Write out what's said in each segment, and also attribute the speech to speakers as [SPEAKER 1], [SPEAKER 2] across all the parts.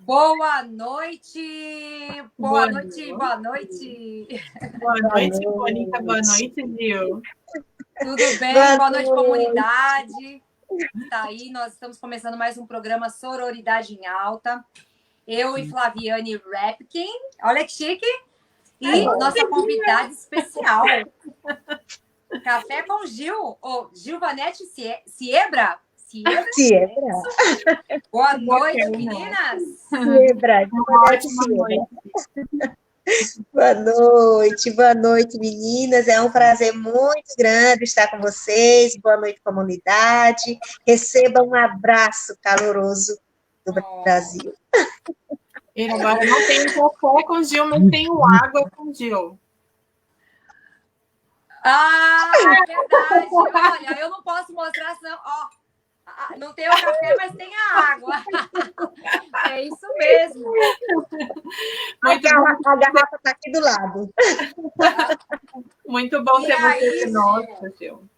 [SPEAKER 1] Boa noite! Boa noite, boa noite!
[SPEAKER 2] Boa noite, Mônica. Boa noite, Gil.
[SPEAKER 1] Tudo bem? Boa noite, comunidade. Tá aí, nós estamos começando mais um programa Sororidade em Alta. Eu e Flaviane Repkin, olha que chique! E nossa convidada especial, Café com Gil, ou Gilvanete Siebra.
[SPEAKER 3] Siebra.
[SPEAKER 1] Boa noite, meninas.
[SPEAKER 3] Siebra. Boa noite, meninas. É um prazer muito grande estar com vocês. Boa noite, comunidade. Receba um abraço caloroso do Brasil.
[SPEAKER 2] E agora não tenho café com Gil, mas tenho água com Gil.
[SPEAKER 1] Ah, é verdade. Olha, eu não posso mostrar, senão... não tem o café, mas tem a água. É isso mesmo.
[SPEAKER 3] A garrafa está aqui do lado.
[SPEAKER 2] Muito bom ter você conosco, Gil.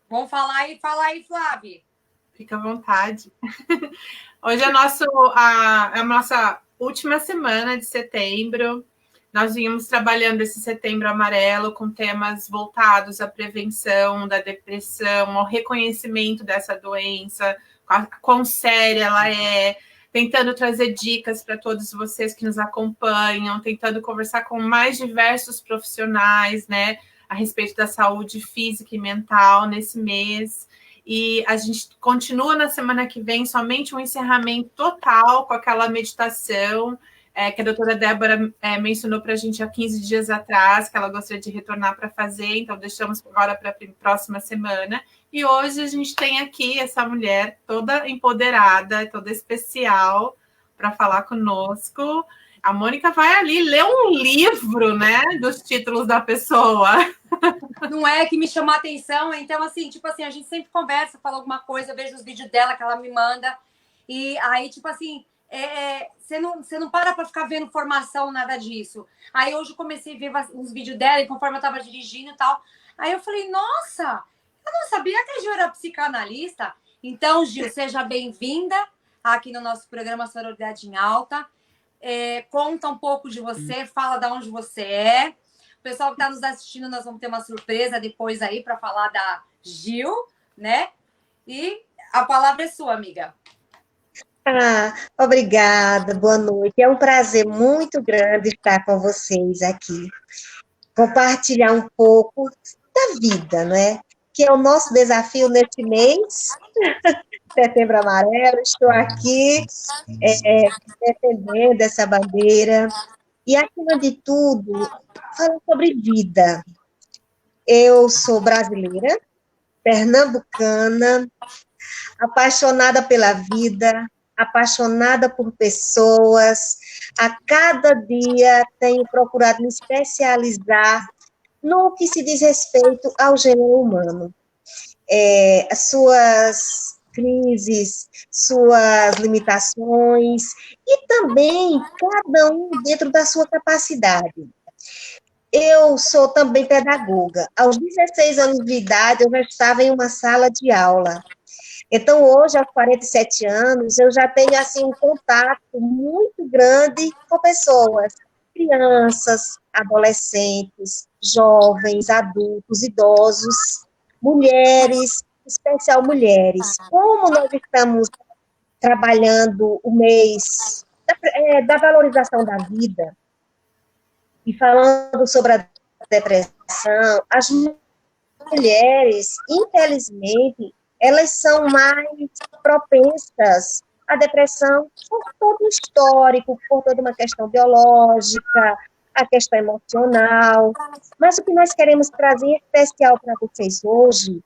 [SPEAKER 1] Vamos falar aí, Flávia.
[SPEAKER 2] Fica à vontade. Hoje é a nossa última semana de setembro. Nós vínhamos trabalhando esse setembro amarelo com temas voltados à prevenção da depressão, ao reconhecimento dessa doença, quão séria ela é, tentando trazer dicas para todos vocês que nos acompanham, tentando conversar com mais diversos profissionais, né, a respeito da saúde física e mental nesse mês. E a gente continua na semana que vem somente um encerramento total com aquela meditação que a doutora Débora mencionou para a gente há 15 dias atrás, que ela gostaria de retornar para fazer, então deixamos agora para a próxima semana. E hoje a gente tem aqui essa mulher toda empoderada, toda especial, para falar conosco. A Mônica vai ali ler um livro, né, dos títulos da pessoa.
[SPEAKER 1] Não é que me chamou a atenção, então, assim, a gente sempre conversa, fala alguma coisa, eu vejo os vídeos dela que ela me manda, e aí, você não para ficar vendo formação, nada disso. Aí hoje eu comecei a ver uns vídeos dela, e conforme eu tava dirigindo e tal, aí eu falei, nossa, eu não sabia que a Gil era psicanalista. Então, Gil, seja bem-vinda aqui no nosso programa Sororidade em Alta. Conta um pouco de você, fala de onde você é. O pessoal que está nos assistindo, nós vamos ter uma surpresa depois aí para falar da Gil, né? E a palavra é sua, amiga.
[SPEAKER 3] Obrigada, boa noite. É um prazer muito grande estar com vocês aqui. Compartilhar um pouco da vida, né? Que é o nosso desafio neste mês, Setembro Amarelo. Estou aqui defendendo essa bandeira. E, acima de tudo, falar sobre vida. Eu sou brasileira, pernambucana, apaixonada pela vida, apaixonada por pessoas. A cada dia tenho procurado me especializar no que se diz respeito ao gênero humano. As suas crises, suas limitações, e também cada um dentro da sua capacidade. Eu sou também pedagoga. Aos 16 anos de idade, eu já estava em uma sala de aula. Então, hoje, aos 47 anos, eu já tenho, assim, um contato muito grande com pessoas, crianças, adolescentes, jovens, adultos, idosos, mulheres, em especial mulheres. Como nós estamos trabalhando o mês da valorização da vida, e falando sobre a depressão, as mulheres, infelizmente, elas são mais propensas à depressão por todo o histórico, por toda uma questão biológica, a questão emocional. Mas o que nós queremos trazer especial para vocês hoje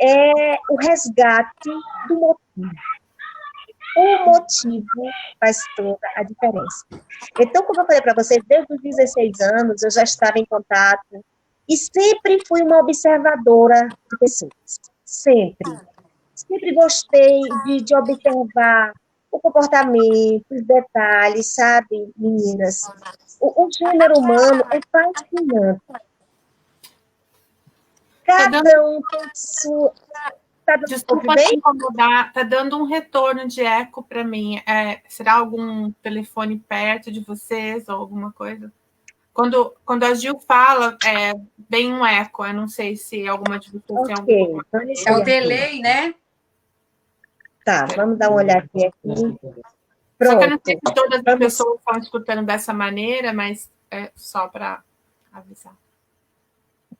[SPEAKER 3] é o resgate do motivo. O motivo faz toda a diferença. Então, como eu falei para vocês, desde os 16 anos eu já estava em contato e sempre fui uma observadora de pessoas. Sempre. Sempre gostei de observar o comportamento, os detalhes, sabe, meninas? O gênero humano é fascinante. Cada um tem sua... Tá dando
[SPEAKER 2] Desculpa te incomodar, tá dando um retorno de eco para mim. Será algum telefone perto de vocês ou alguma coisa? Quando a Gil fala, vem um eco. Eu não sei se alguma de vocês tem alguma coisa.
[SPEAKER 1] É o delay, né?
[SPEAKER 3] Tá, vamos dar uma olhadinha aqui. Pronto.
[SPEAKER 2] Só que eu não sei se todas as pessoas estão escutando dessa maneira, mas é só para avisar.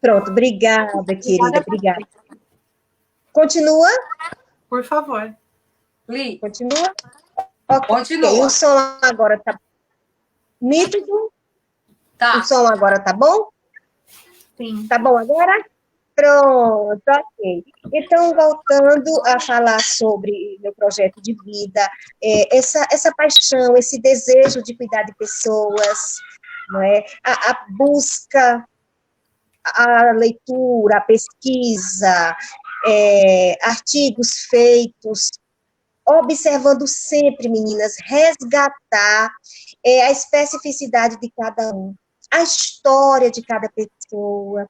[SPEAKER 3] Pronto, obrigada, querida, obrigada. Continua?
[SPEAKER 2] Por favor.
[SPEAKER 1] Li.
[SPEAKER 3] Continua? Okay.
[SPEAKER 1] Continua.
[SPEAKER 3] O som agora tá nítido?
[SPEAKER 1] Tá.
[SPEAKER 3] O som agora tá bom?
[SPEAKER 2] Sim.
[SPEAKER 3] Tá bom agora? Pronto, ok. Então, voltando a falar sobre meu projeto de vida, essa paixão, esse desejo de cuidar de pessoas, não é? A busca, a leitura, a pesquisa, artigos feitos, observando sempre, meninas, resgatar a especificidade de cada um, a história de cada pessoa.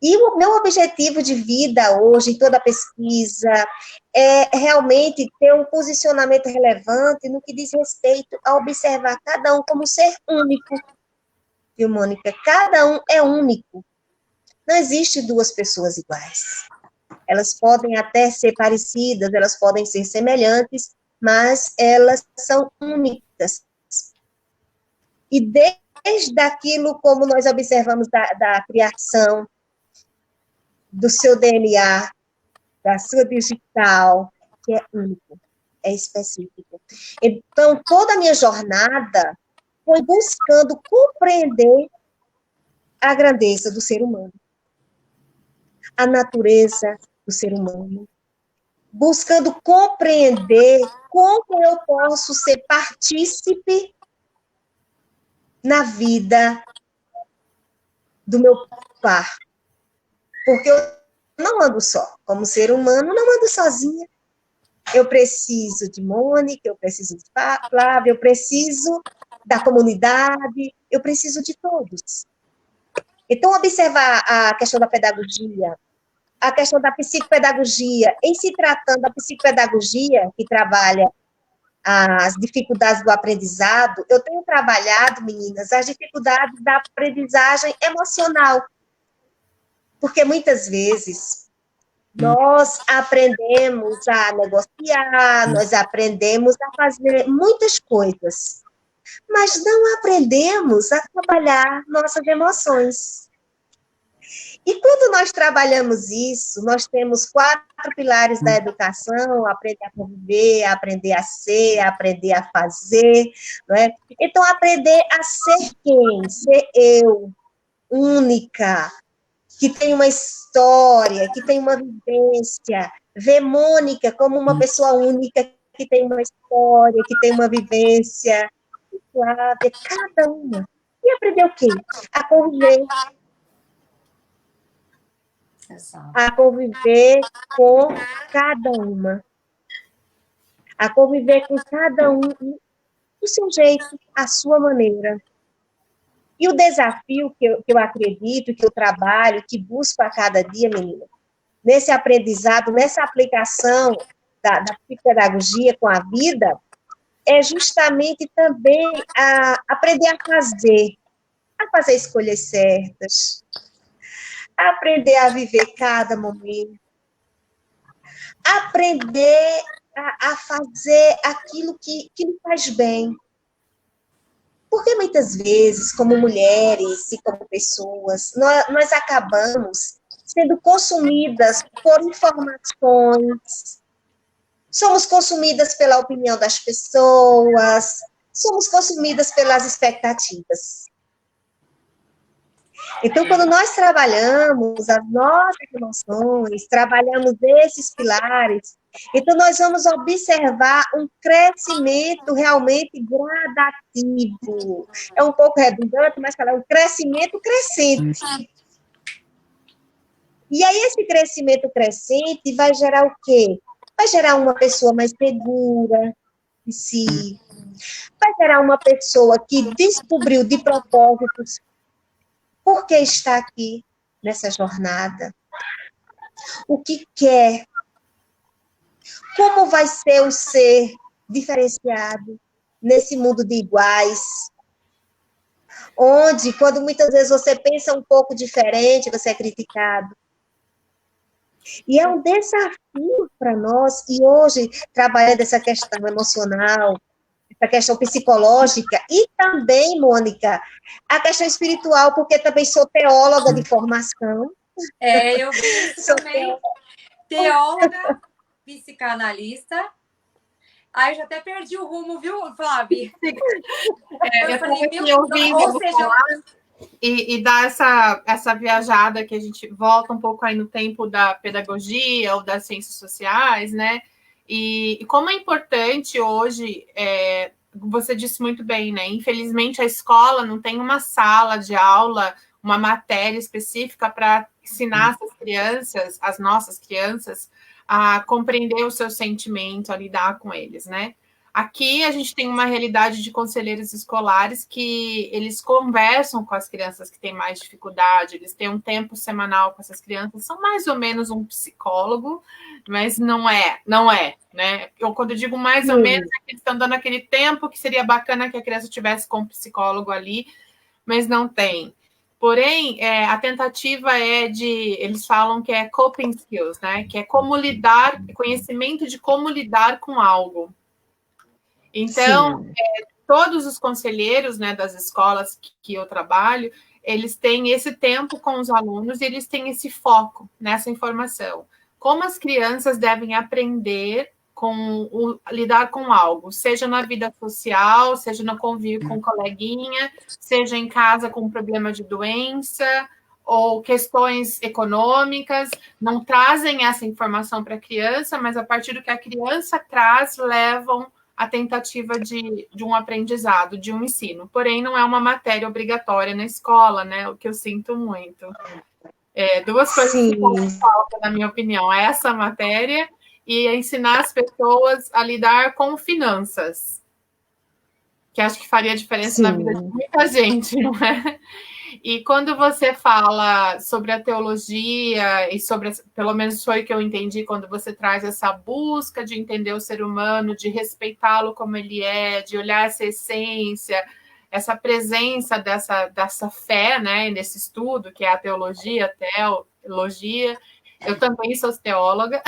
[SPEAKER 3] E o meu objetivo de vida hoje, em toda a pesquisa, é realmente ter um posicionamento relevante no que diz respeito a observar cada um como ser único. Viu, Mônica? Cada um é único. Não existe duas pessoas iguais. Elas podem até ser parecidas, elas podem ser semelhantes, mas elas são únicas. E desde aquilo como nós observamos da criação, do seu DNA, da sua digital, que é único, é específico. Então, toda a minha jornada foi buscando compreender a grandeza do ser humano, a natureza do ser humano, buscando compreender como eu posso ser partícipe na vida do meu par. Porque eu não ando só. Como ser humano, não ando sozinha. Eu preciso de Mônica, eu preciso de Flávia, eu preciso da comunidade, eu preciso de todos. Então, observar a questão da pedagogia, a questão da psicopedagogia, em se tratando da psicopedagogia, que trabalha as dificuldades do aprendizado, eu tenho trabalhado, meninas, as dificuldades da aprendizagem emocional. Porque muitas vezes nós aprendemos a negociar, nós aprendemos a fazer muitas coisas, mas não aprendemos a trabalhar nossas emoções. E quando nós trabalhamos isso, nós temos 4 pilares da educação: aprender a conviver, aprender a ser, aprender a fazer, não é? Então, aprender a ser quem? Ser eu, única, que tem uma história, que tem uma vivência, ver Mônica como uma pessoa única, que tem uma história, que tem uma vivência, Flávia, cada uma. E aprender o quê? A conviver.
[SPEAKER 1] Exato.
[SPEAKER 3] A conviver com cada uma. A conviver com cada um do seu jeito, à sua maneira. E o desafio que eu acredito, que eu trabalho, que busco a cada dia, menina, nesse aprendizado, nessa aplicação da psicopedagogia com a vida, é justamente também aprender a fazer escolhas certas, aprender a viver cada momento, aprender a fazer aquilo que lhe faz bem. Porque muitas vezes, como mulheres e como pessoas, nós acabamos sendo consumidas por informações, somos consumidas pela opinião das pessoas, somos consumidas pelas expectativas. Então, quando nós trabalhamos as nossas emoções, trabalhamos esses pilares, então nós vamos observar um crescimento realmente gradativo. É um pouco redundante, mas é um crescimento crescente. E aí esse crescimento crescente vai gerar o quê? Vai gerar uma pessoa mais segura de si, vai gerar uma pessoa que descobriu de propósitos por que está aqui nessa jornada, o que quer, como vai ser o ser diferenciado nesse mundo de iguais, onde, quando muitas vezes você pensa um pouco diferente, você é criticado. E é um desafio para nós, e hoje, trabalhando essa questão emocional, essa questão psicológica, e também, Mônica, a questão espiritual, porque também sou teóloga de formação.
[SPEAKER 1] Eu vi isso também. Teóloga, psicanalista. Aí eu já até perdi o rumo, viu, Flávia?
[SPEAKER 2] Eu falei, ou seja, e dar essa viajada que a gente volta um pouco aí no tempo da pedagogia ou das ciências sociais, né? E como é importante hoje, você disse muito bem, né? Infelizmente, a escola não tem uma sala de aula, uma matéria específica para ensinar essas crianças, as nossas crianças, a compreender o seu sentimento, a lidar com eles, né? Aqui a gente tem uma realidade de conselheiros escolares que eles conversam com as crianças que têm mais dificuldade, eles têm um tempo semanal com essas crianças, são mais ou menos um psicólogo, mas não é, né? Quando eu digo mais ou menos, é que eles estão dando aquele tempo que seria bacana que a criança tivesse com um psicólogo ali, mas não tem. Porém, a tentativa eles falam que é coping skills, né? Que é como lidar, conhecimento de como lidar com algo. Então, todos os conselheiros, né, das escolas que eu trabalho, eles têm esse tempo com os alunos e eles têm esse foco nessa informação. Como as crianças devem aprender lidar com algo, seja na vida social, seja no convívio com coleguinha, seja em casa com problema de doença ou questões econômicas, não trazem essa informação para a criança, mas a partir do que a criança traz, levam a tentativa de um aprendizado, de um ensino. Porém, não é uma matéria obrigatória na escola, né? O que eu sinto muito. Duas coisas que fazem falta, na minha opinião. Essa matéria e ensinar as pessoas a lidar com finanças. Que acho que faria diferença na vida de muita gente, não é? E quando você fala sobre a teologia e sobre, pelo menos foi o que eu entendi, quando você traz essa busca de entender o ser humano, de respeitá-lo como ele é, de olhar essa essência, essa presença dessa fé, né, nesse estudo, que é a teologia, eu também sou teóloga.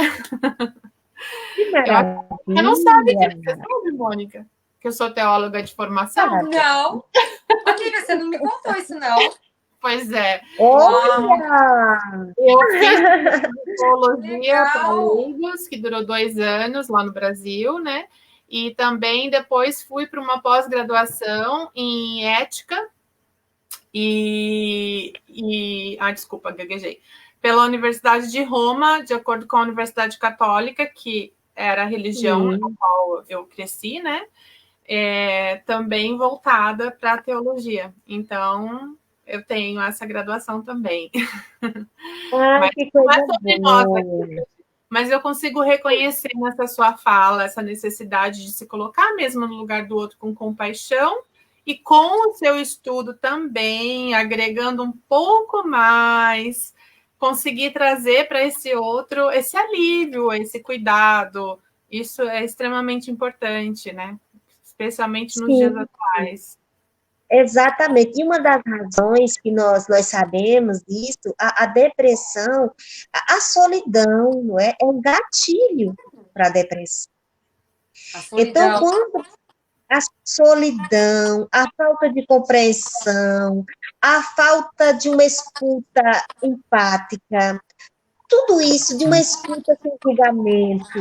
[SPEAKER 2] Eu não sabia disso, você sabe, Mônica? Que eu sou teóloga de formação?
[SPEAKER 1] Não. Amiga, você não me contou isso, não.
[SPEAKER 2] Pois é.
[SPEAKER 3] Olha!
[SPEAKER 2] Eu fiz teologia para leigos, que durou 2 anos lá no Brasil, né? E também depois fui para uma pós-graduação em ética desculpa, gaguejei. Pela Universidade de Roma, de acordo com a Universidade Católica, que era a religião na qual eu cresci, né? Também voltada para a teologia. Então, eu tenho essa graduação também.
[SPEAKER 3] Mas que coisa boa.
[SPEAKER 2] Mas eu consigo reconhecer nessa sua fala essa necessidade de se colocar mesmo no lugar do outro com compaixão e com o seu estudo também, agregando um pouco mais, conseguir trazer para esse outro esse alívio, esse cuidado. Isso é extremamente importante, né? Especialmente nos dias atuais.
[SPEAKER 3] Exatamente. E uma das razões que nós sabemos disso, a depressão, a solidão, não é? É um gatilho para a depressão. Então, quando a solidão, a falta de compreensão, a falta de uma escuta empática, tudo isso, de uma escuta sem julgamento,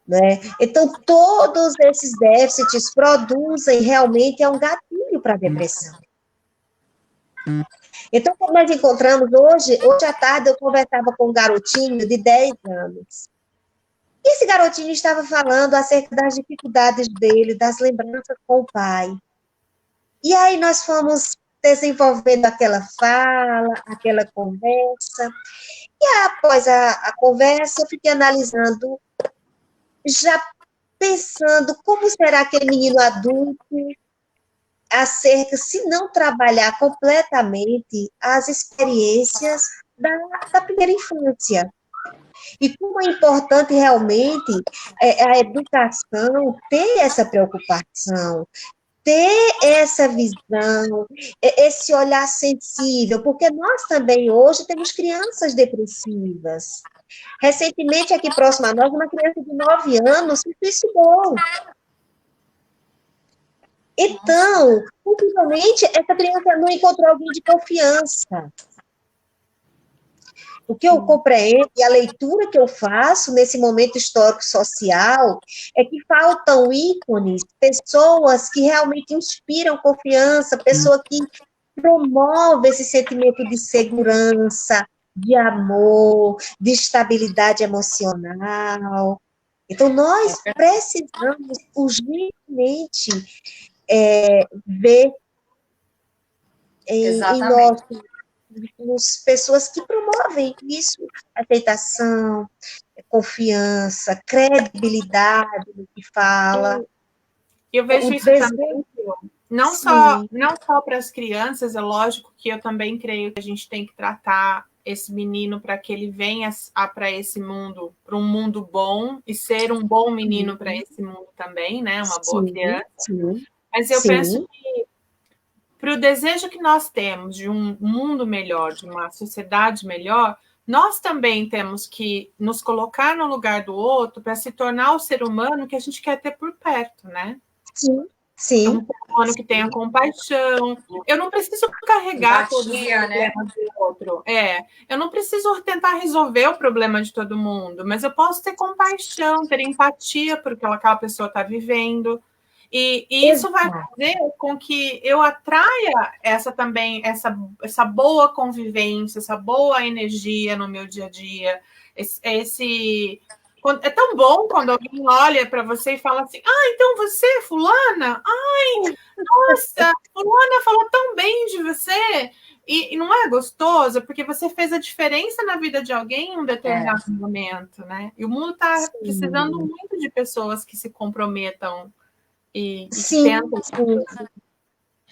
[SPEAKER 3] né? Então, todos esses déficits produzem realmente um gatilho para a depressão. Então, como nós encontramos hoje à tarde, eu conversava com um garotinho de 10 anos. E esse garotinho estava falando acerca das dificuldades dele, das lembranças com o pai. E aí nós fomos desenvolvendo aquela fala, aquela conversa. E após a conversa, eu fiquei analisando, já pensando como será aquele menino adulto acerca, se não trabalhar completamente as experiências da primeira infância. E como é importante realmente a educação ter essa preocupação, ter essa visão, esse olhar sensível, porque nós também hoje temos crianças depressivas. Recentemente, aqui próximo a nós, uma criança de 9 anos se suicidou. Então, possivelmente, essa criança não encontrou alguém de confiança. O que eu compreendo e a leitura que eu faço nesse momento histórico-social é que faltam ícones, pessoas que realmente inspiram confiança, pessoas que promovem esse sentimento de segurança, de amor, de estabilidade emocional. Então, nós precisamos urgentemente ver em nós pessoas que promovem isso, aceitação, confiança, credibilidade no que fala.
[SPEAKER 2] Eu vejo isso também, não só para as crianças, é lógico que eu também creio que a gente tem que tratar esse menino para que ele venha para esse mundo, para um mundo bom, e ser um bom menino para esse mundo também, né? Uma boa criança. Mas eu penso que para o desejo que nós temos de um mundo melhor, de uma sociedade melhor, nós também temos que nos colocar no lugar do outro para se tornar o ser humano que a gente quer ter por perto, né?
[SPEAKER 3] Sim.
[SPEAKER 2] Um ser humano que tenha compaixão. Eu não preciso carregar todos os problemas do outro. Eu não preciso tentar resolver o problema de todo mundo, mas eu posso ter compaixão, ter empatia por que aquela pessoa está vivendo. E isso vai fazer com que eu atraia essa boa convivência, essa boa energia no meu dia a dia. É tão bom quando alguém olha para você e fala assim: então você, fulana? Ai, nossa, fulana falou tão bem de você. E não é gostoso, porque você fez a diferença na vida de alguém em um determinado momento, né? E o mundo está precisando muito de pessoas que se comprometam e tentam.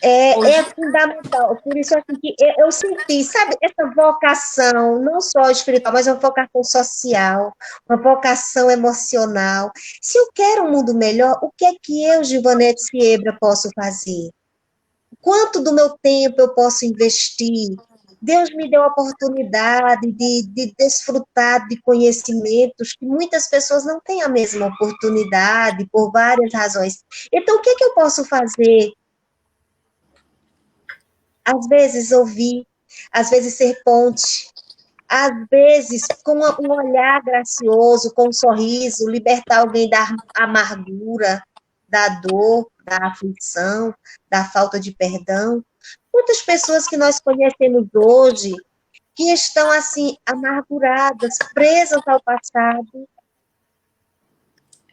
[SPEAKER 3] É fundamental. Por isso assim, que eu senti, sabe, essa vocação, não só espiritual, mas uma vocação social, uma vocação emocional. Se eu quero um mundo melhor, o que é que eu, Givanete Siebra, posso fazer? Quanto do meu tempo eu posso investir? Deus me deu a oportunidade de desfrutar de conhecimentos que muitas pessoas não têm a mesma oportunidade, por várias razões. Então, o que é que eu posso fazer? Às vezes ouvir, às vezes ser ponte, às vezes com um olhar gracioso, com um sorriso, libertar alguém da amargura, da dor, da aflição, da falta de perdão. Quantas pessoas que nós conhecemos hoje que estão assim amarguradas, presas ao passado,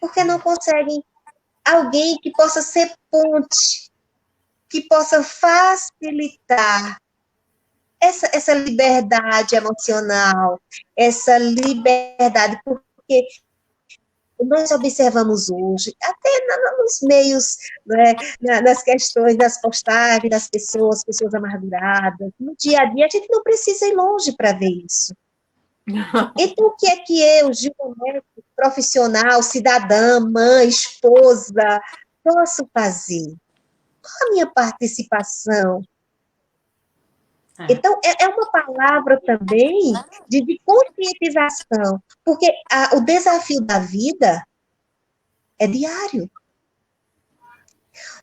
[SPEAKER 3] porque não conseguem alguém que possa ser ponte, que possa facilitar essa liberdade emocional, essa liberdade, porque nós observamos hoje, até nos meios, né, nas questões das postagens das pessoas amarguradas, no dia a dia, a gente não precisa ir longe para ver isso. Então, o que é que eu, Gilberto, profissional, cidadã, mãe, esposa, posso fazer? Qual a minha participação? Então, é uma palavra também de conscientização, porque o desafio da vida é diário.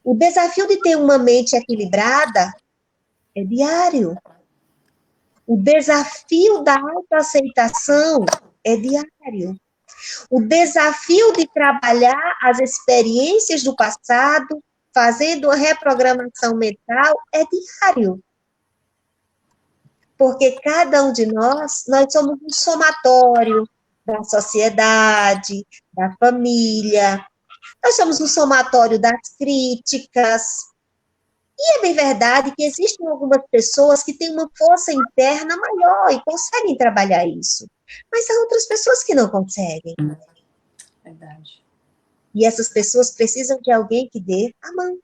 [SPEAKER 3] O desafio de ter uma mente equilibrada é diário. O desafio da autoaceitação é diário. O desafio de trabalhar as experiências do passado, fazendo uma reprogramação mental, é diário. Porque cada um de nós somos um somatório da sociedade, da família, nós somos um somatório das críticas. E é bem verdade que existem algumas pessoas que têm uma força interna maior e conseguem trabalhar isso. Mas há outras pessoas que não conseguem.
[SPEAKER 1] Verdade.
[SPEAKER 3] E essas pessoas precisam de alguém que dê a mão.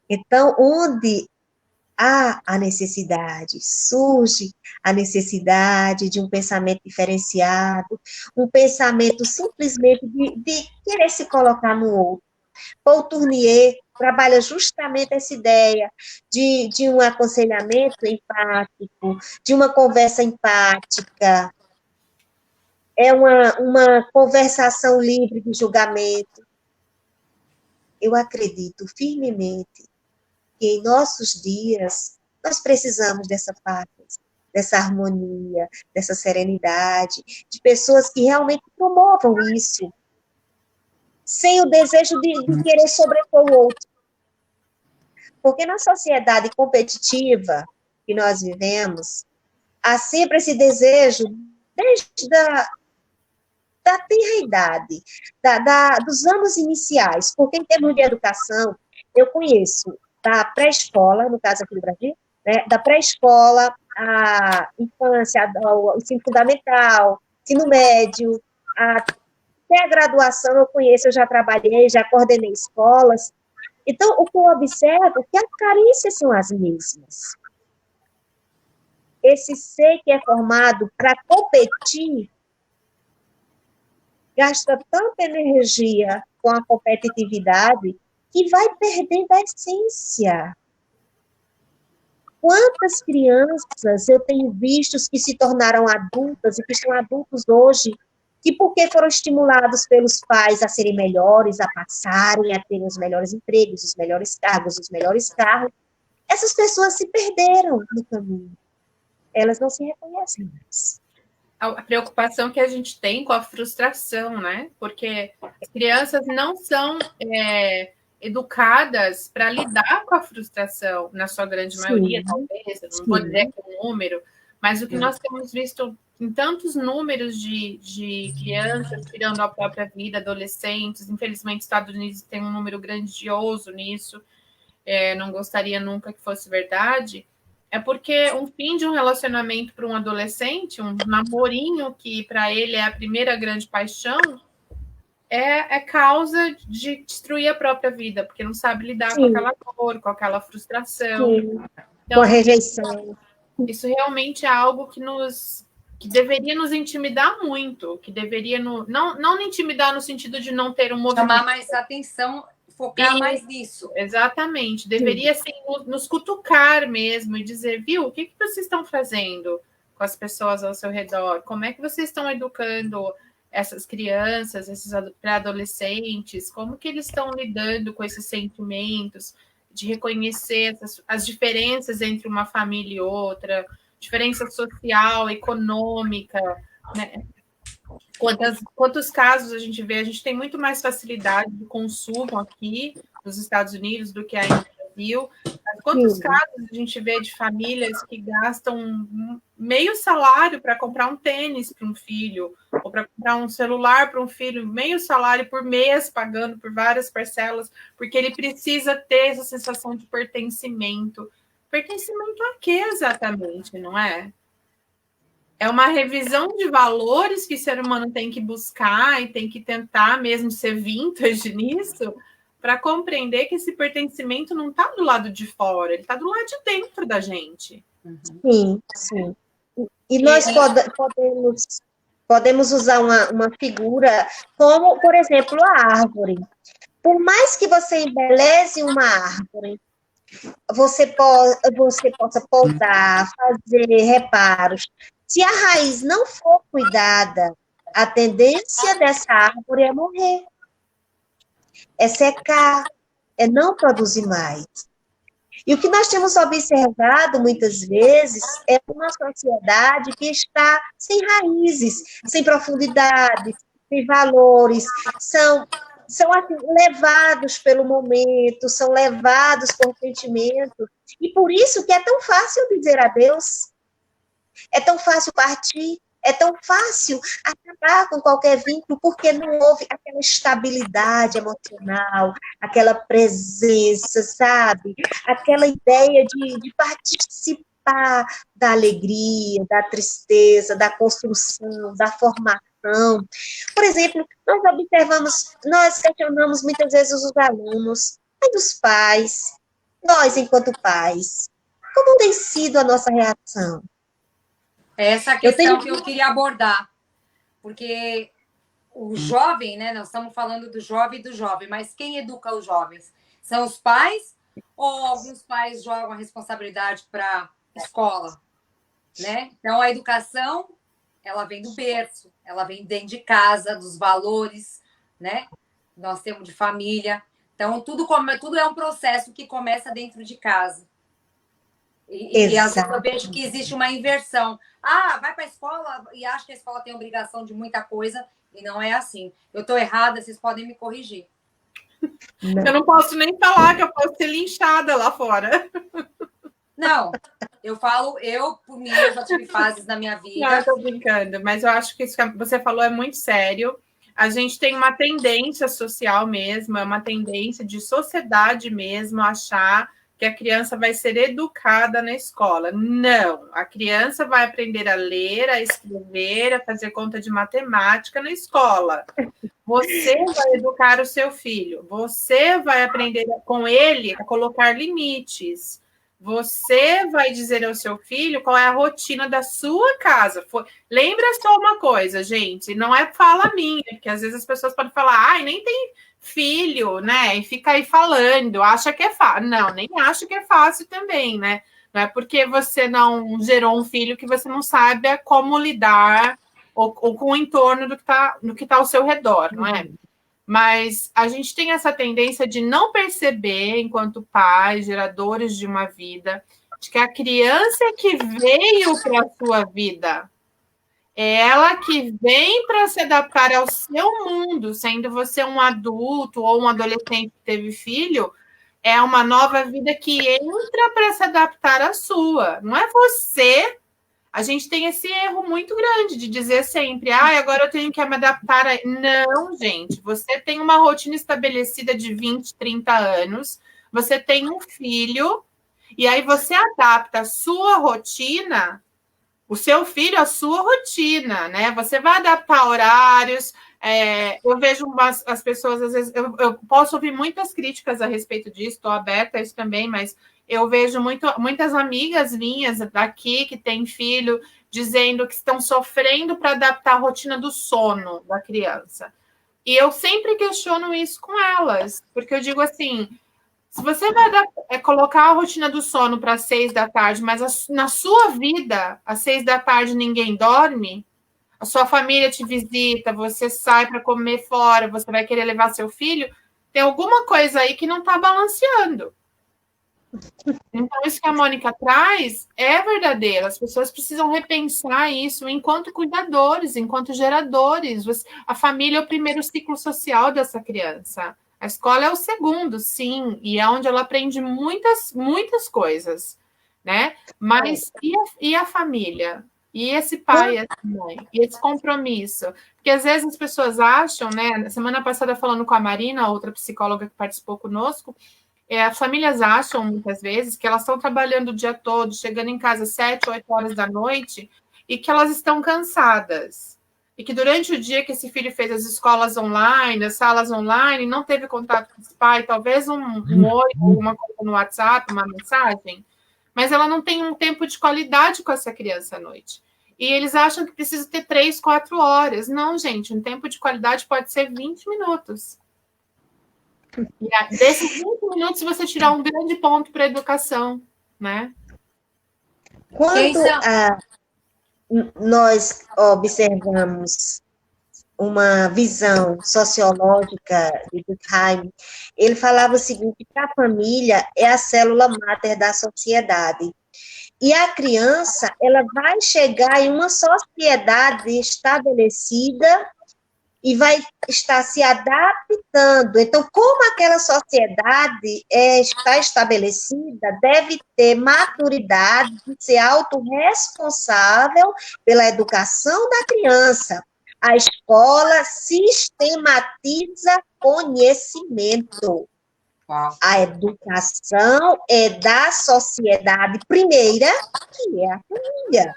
[SPEAKER 3] Então, onde há a necessidade, surge a necessidade de um pensamento diferenciado, um pensamento simplesmente de querer se colocar no outro. Paul Tournier trabalha justamente essa ideia de um aconselhamento empático, de uma conversa empática, é uma conversação livre de julgamento. Eu acredito firmemente que em nossos dias nós precisamos dessa paz, dessa harmonia, dessa serenidade, de pessoas que realmente promovam isso, sem o desejo de querer sobrepor o outro. Porque na sociedade competitiva que nós vivemos, há sempre esse desejo, desde da tenra idade, dos anos iniciais, porque em termos de educação, eu conheço da pré-escola, no caso aqui do Brasil, né, da pré-escola, a infância, o ensino fundamental, ensino médio, até a graduação eu conheço, eu já trabalhei, já coordenei escolas. Então, o que eu observo é que as carências são as mesmas. Esse ser que é formado para competir gasta tanta energia com a competitividade que vai perdendo a essência. Quantas crianças eu tenho visto que se tornaram adultas e que são adultos hoje, que porque foram estimulados pelos pais a serem melhores, a passarem, a terem os melhores empregos, os melhores cargos, os melhores carros, essas pessoas se perderam no caminho. Elas não se reconhecem mais.
[SPEAKER 2] A preocupação que a gente tem com a frustração, né? Porque as crianças não são educadas para lidar com a frustração, na sua grande maioria, talvez, eu não vou dizer que é um número, mas o que nós temos visto em tantos números de crianças tirando a própria vida, adolescentes, infelizmente os Estados Unidos tem um número grandioso nisso, não gostaria nunca que fosse verdade, é porque um fim de um relacionamento para um adolescente, um namorinho que para ele é a primeira grande paixão, é causa de destruir a própria vida, porque não sabe lidar com aquela dor, com aquela frustração. Então,
[SPEAKER 3] com a rejeição.
[SPEAKER 2] Isso realmente é algo que deveria nos intimidar muito, que deveria não intimidar no sentido de não ter um movimento.
[SPEAKER 1] Chamar mais atenção, focar mais nisso.
[SPEAKER 2] Exatamente. Deveria assim, nos cutucar mesmo e dizer, viu, o que vocês estão fazendo com as pessoas ao seu redor? Como é que vocês estão educando essas crianças, esses pré-adolescentes? Como que eles estão lidando com esses sentimentos? De reconhecer as diferenças entre uma família e outra, diferença social, econômica, né? Quantos casos a gente vê? A gente tem muito mais facilidade de consumo aqui nos Estados Unidos do que aí no Brasil. Mas quantos casos a gente vê de famílias que gastam meio salário para comprar um tênis para um filho, ou para comprar um celular para um filho, meio salário por mês, pagando por várias parcelas, porque ele precisa ter essa sensação de pertencimento. Pertencimento a quê exatamente, não é? É uma revisão de valores que o ser humano tem que buscar e tem que tentar mesmo ser vintage nisso, para compreender que esse pertencimento não está do lado de fora, ele está do lado de dentro da gente.
[SPEAKER 3] Sim. E nós podemos usar uma figura como, por exemplo, a árvore. Por mais que você embeleze uma árvore, você possa podar, fazer reparos. Se a raiz não for cuidada, a tendência dessa árvore é morrer, é secar, é não produzir mais. E o que nós temos observado muitas vezes é uma sociedade que está sem raízes, sem profundidade, sem valores, são assim, levados pelo momento, são levados por sentimentos. E por isso que é tão fácil dizer adeus, é tão fácil partir, é tão fácil acabar com qualquer vínculo, porque não houve aquela estabilidade emocional, aquela presença, sabe? Aquela ideia de participar da alegria, da tristeza, da construção, da formação. Por exemplo, nós questionamos muitas vezes os alunos, mas dos pais, nós enquanto pais. Como tem sido a nossa reação?
[SPEAKER 1] Essa questão que eu queria abordar, porque o jovem, né? Nós estamos falando do jovem e do jovem, mas quem educa os jovens? São os pais ou alguns pais jogam a responsabilidade para a escola, né? Então, a educação, ela vem do berço, ela vem dentro de casa, dos valores, né? Nós temos de família. Então, tudo é um processo que começa dentro de casa. E às vezes eu vejo que existe uma inversão. Ah, vai para a escola e acha que a escola tem obrigação de muita coisa, e não é assim. Eu estou errada, vocês podem me corrigir.
[SPEAKER 2] Não. Eu não posso nem falar que eu posso ser linchada lá fora.
[SPEAKER 1] Não, eu falo, por mim, eu já tive fases na minha vida.
[SPEAKER 2] Não, eu tô brincando, mas eu acho que isso que você falou é muito sério. A gente tem uma tendência social mesmo, é uma tendência de sociedade mesmo, achar que a criança vai ser educada na escola. Não, a criança vai aprender a ler, a escrever, a fazer conta de matemática na escola. Você vai educar o seu filho, você vai aprender com ele a colocar limites. Você vai dizer ao seu filho qual é a rotina da sua casa. Lembra só uma coisa, gente, não é fala minha, porque às vezes as pessoas podem falar, ai, nem tem filho, né? E fica aí falando, acha que é fácil. Não, nem acho que é fácil também, né? Não é porque você não gerou um filho que você não sabe como lidar ou com o entorno do que tá ao seu redor, não é? Mas a gente tem essa tendência de não perceber, enquanto pais, geradores de uma vida, de que a criança que veio para a sua vida, é ela que vem para se adaptar ao seu mundo, sendo você um adulto ou um adolescente que teve filho, é uma nova vida que entra para se adaptar à sua. Não é você. A gente tem esse erro muito grande de dizer sempre, agora eu tenho que me adaptar. Não, gente, você tem uma rotina estabelecida de 20, 30 anos, você tem um filho, e aí você adapta a sua rotina, o seu filho à sua rotina, né? Você vai adaptar horários. Eu vejo as pessoas, às vezes, eu posso ouvir muitas críticas a respeito disso, estou aberta a isso também, mas eu vejo muitas amigas minhas daqui que têm filho dizendo que estão sofrendo para adaptar a rotina do sono da criança. E eu sempre questiono isso com elas, porque eu digo assim, se você vai colocar a rotina do sono para 6 da tarde, mas na sua vida, às 6 da tarde ninguém dorme, a sua família te visita, você sai para comer fora, você vai querer levar seu filho, tem alguma coisa aí que não está balanceando. Então, isso que a Mônica traz é verdadeiro. As pessoas precisam repensar isso enquanto cuidadores, enquanto geradores. A família é o primeiro ciclo social dessa criança. A escola é o segundo, sim, e é onde ela aprende muitas, muitas coisas, né? Mas e a família? E esse pai, essa mãe? E esse compromisso? Porque às vezes as pessoas acham, né? Na semana passada, falando com a Marina, outra psicóloga que participou conosco, as famílias acham, muitas vezes, que elas estão trabalhando o dia todo, chegando em casa às 7, 8 horas da noite, e que elas estão cansadas. E que durante o dia que esse filho fez as escolas online, as salas online, não teve contato com os pais, talvez um oi, alguma coisa no WhatsApp, uma mensagem, mas ela não tem um tempo de qualidade com essa criança à noite. E eles acham que precisa ter 3, 4 horas. Não, gente, um tempo de qualidade pode ser 20 minutos. E desses 20 minutos, você tirar um grande ponto para a educação, né?
[SPEAKER 3] Quando nós observamos uma visão sociológica de Durkheim, ele falava o seguinte, que a família é a célula máter da sociedade. E a criança, ela vai chegar em uma sociedade estabelecida e vai estar se adaptando. Então, como aquela sociedade está estabelecida, deve ter maturidade, ser autorresponsável pela educação da criança. A escola sistematiza conhecimento. A educação é da sociedade primeira, que é a família.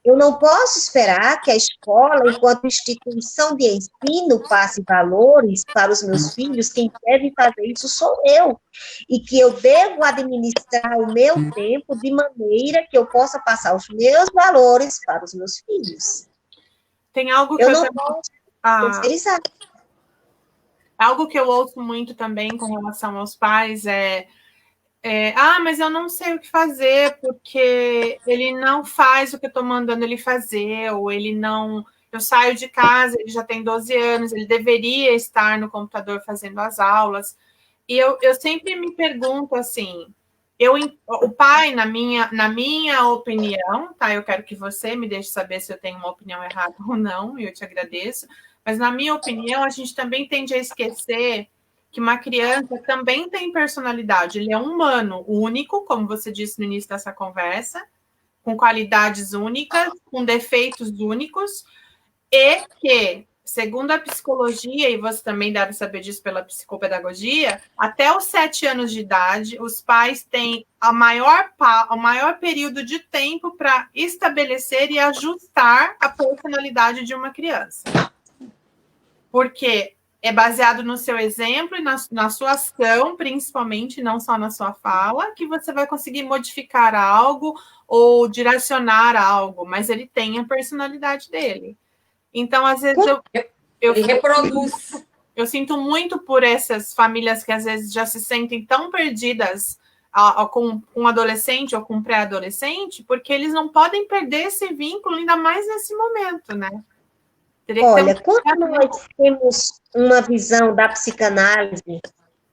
[SPEAKER 3] Eu não posso esperar que a escola, enquanto instituição de ensino, passe valores para os meus filhos. Quem deve fazer isso sou eu. E que eu devo administrar o meu tempo de maneira que eu possa passar os meus valores para os meus filhos.
[SPEAKER 2] Tem algo que
[SPEAKER 3] Eu
[SPEAKER 2] eu
[SPEAKER 3] não
[SPEAKER 2] também,
[SPEAKER 3] posso terceirizar.
[SPEAKER 2] algo que eu ouço muito também com relação aos pais mas eu não sei o que fazer, porque ele não faz o que eu estou mandando ele fazer, ou ele não. Eu saio de casa, ele já tem 12 anos, ele deveria estar no computador fazendo as aulas. E eu sempre me pergunto assim, o pai, na minha opinião, tá? Eu quero que você me deixe saber se eu tenho uma opinião errada ou não, e eu te agradeço. Mas, na minha opinião, a gente também tende a esquecer que uma criança também tem personalidade. Ele é um humano único, como você disse no início dessa conversa, com qualidades únicas, com defeitos únicos, e que, segundo a psicologia, e você também deve saber disso pela psicopedagogia, até os 7 anos de idade, os pais têm o maior período de tempo para estabelecer e ajustar a personalidade de uma criança. Porque é baseado no seu exemplo e na sua ação, principalmente, não só na sua fala, que você vai conseguir modificar algo ou direcionar algo, mas ele tem a personalidade dele. Então, às vezes,
[SPEAKER 1] ele reproduz.
[SPEAKER 2] Eu sinto muito por essas famílias que, às vezes, já se sentem tão perdidas com um adolescente ou com um pré-adolescente, porque eles não podem perder esse vínculo, ainda mais nesse momento, né?
[SPEAKER 3] Olha, quando nós temos uma visão da psicanálise,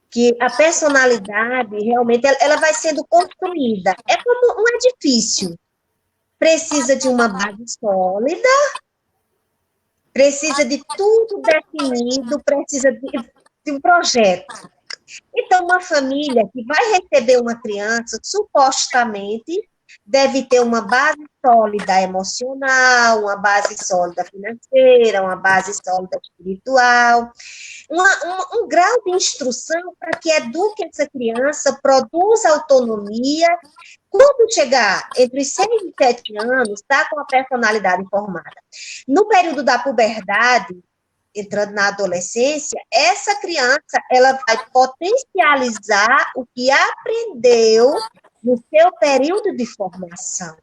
[SPEAKER 3] que a personalidade realmente ela vai sendo construída. É como um edifício. Precisa de uma base sólida, precisa de tudo definido, precisa de um projeto. Então, uma família que vai receber uma criança, supostamente, deve ter uma base sólida emocional, uma base sólida financeira, uma base sólida espiritual, um grau de instrução para que eduque essa criança, produza autonomia. Quando chegar entre os 6 e 7 anos, está com a personalidade formada. No período da puberdade, entrando na adolescência, essa criança ela vai potencializar o que aprendeu no seu período de formação.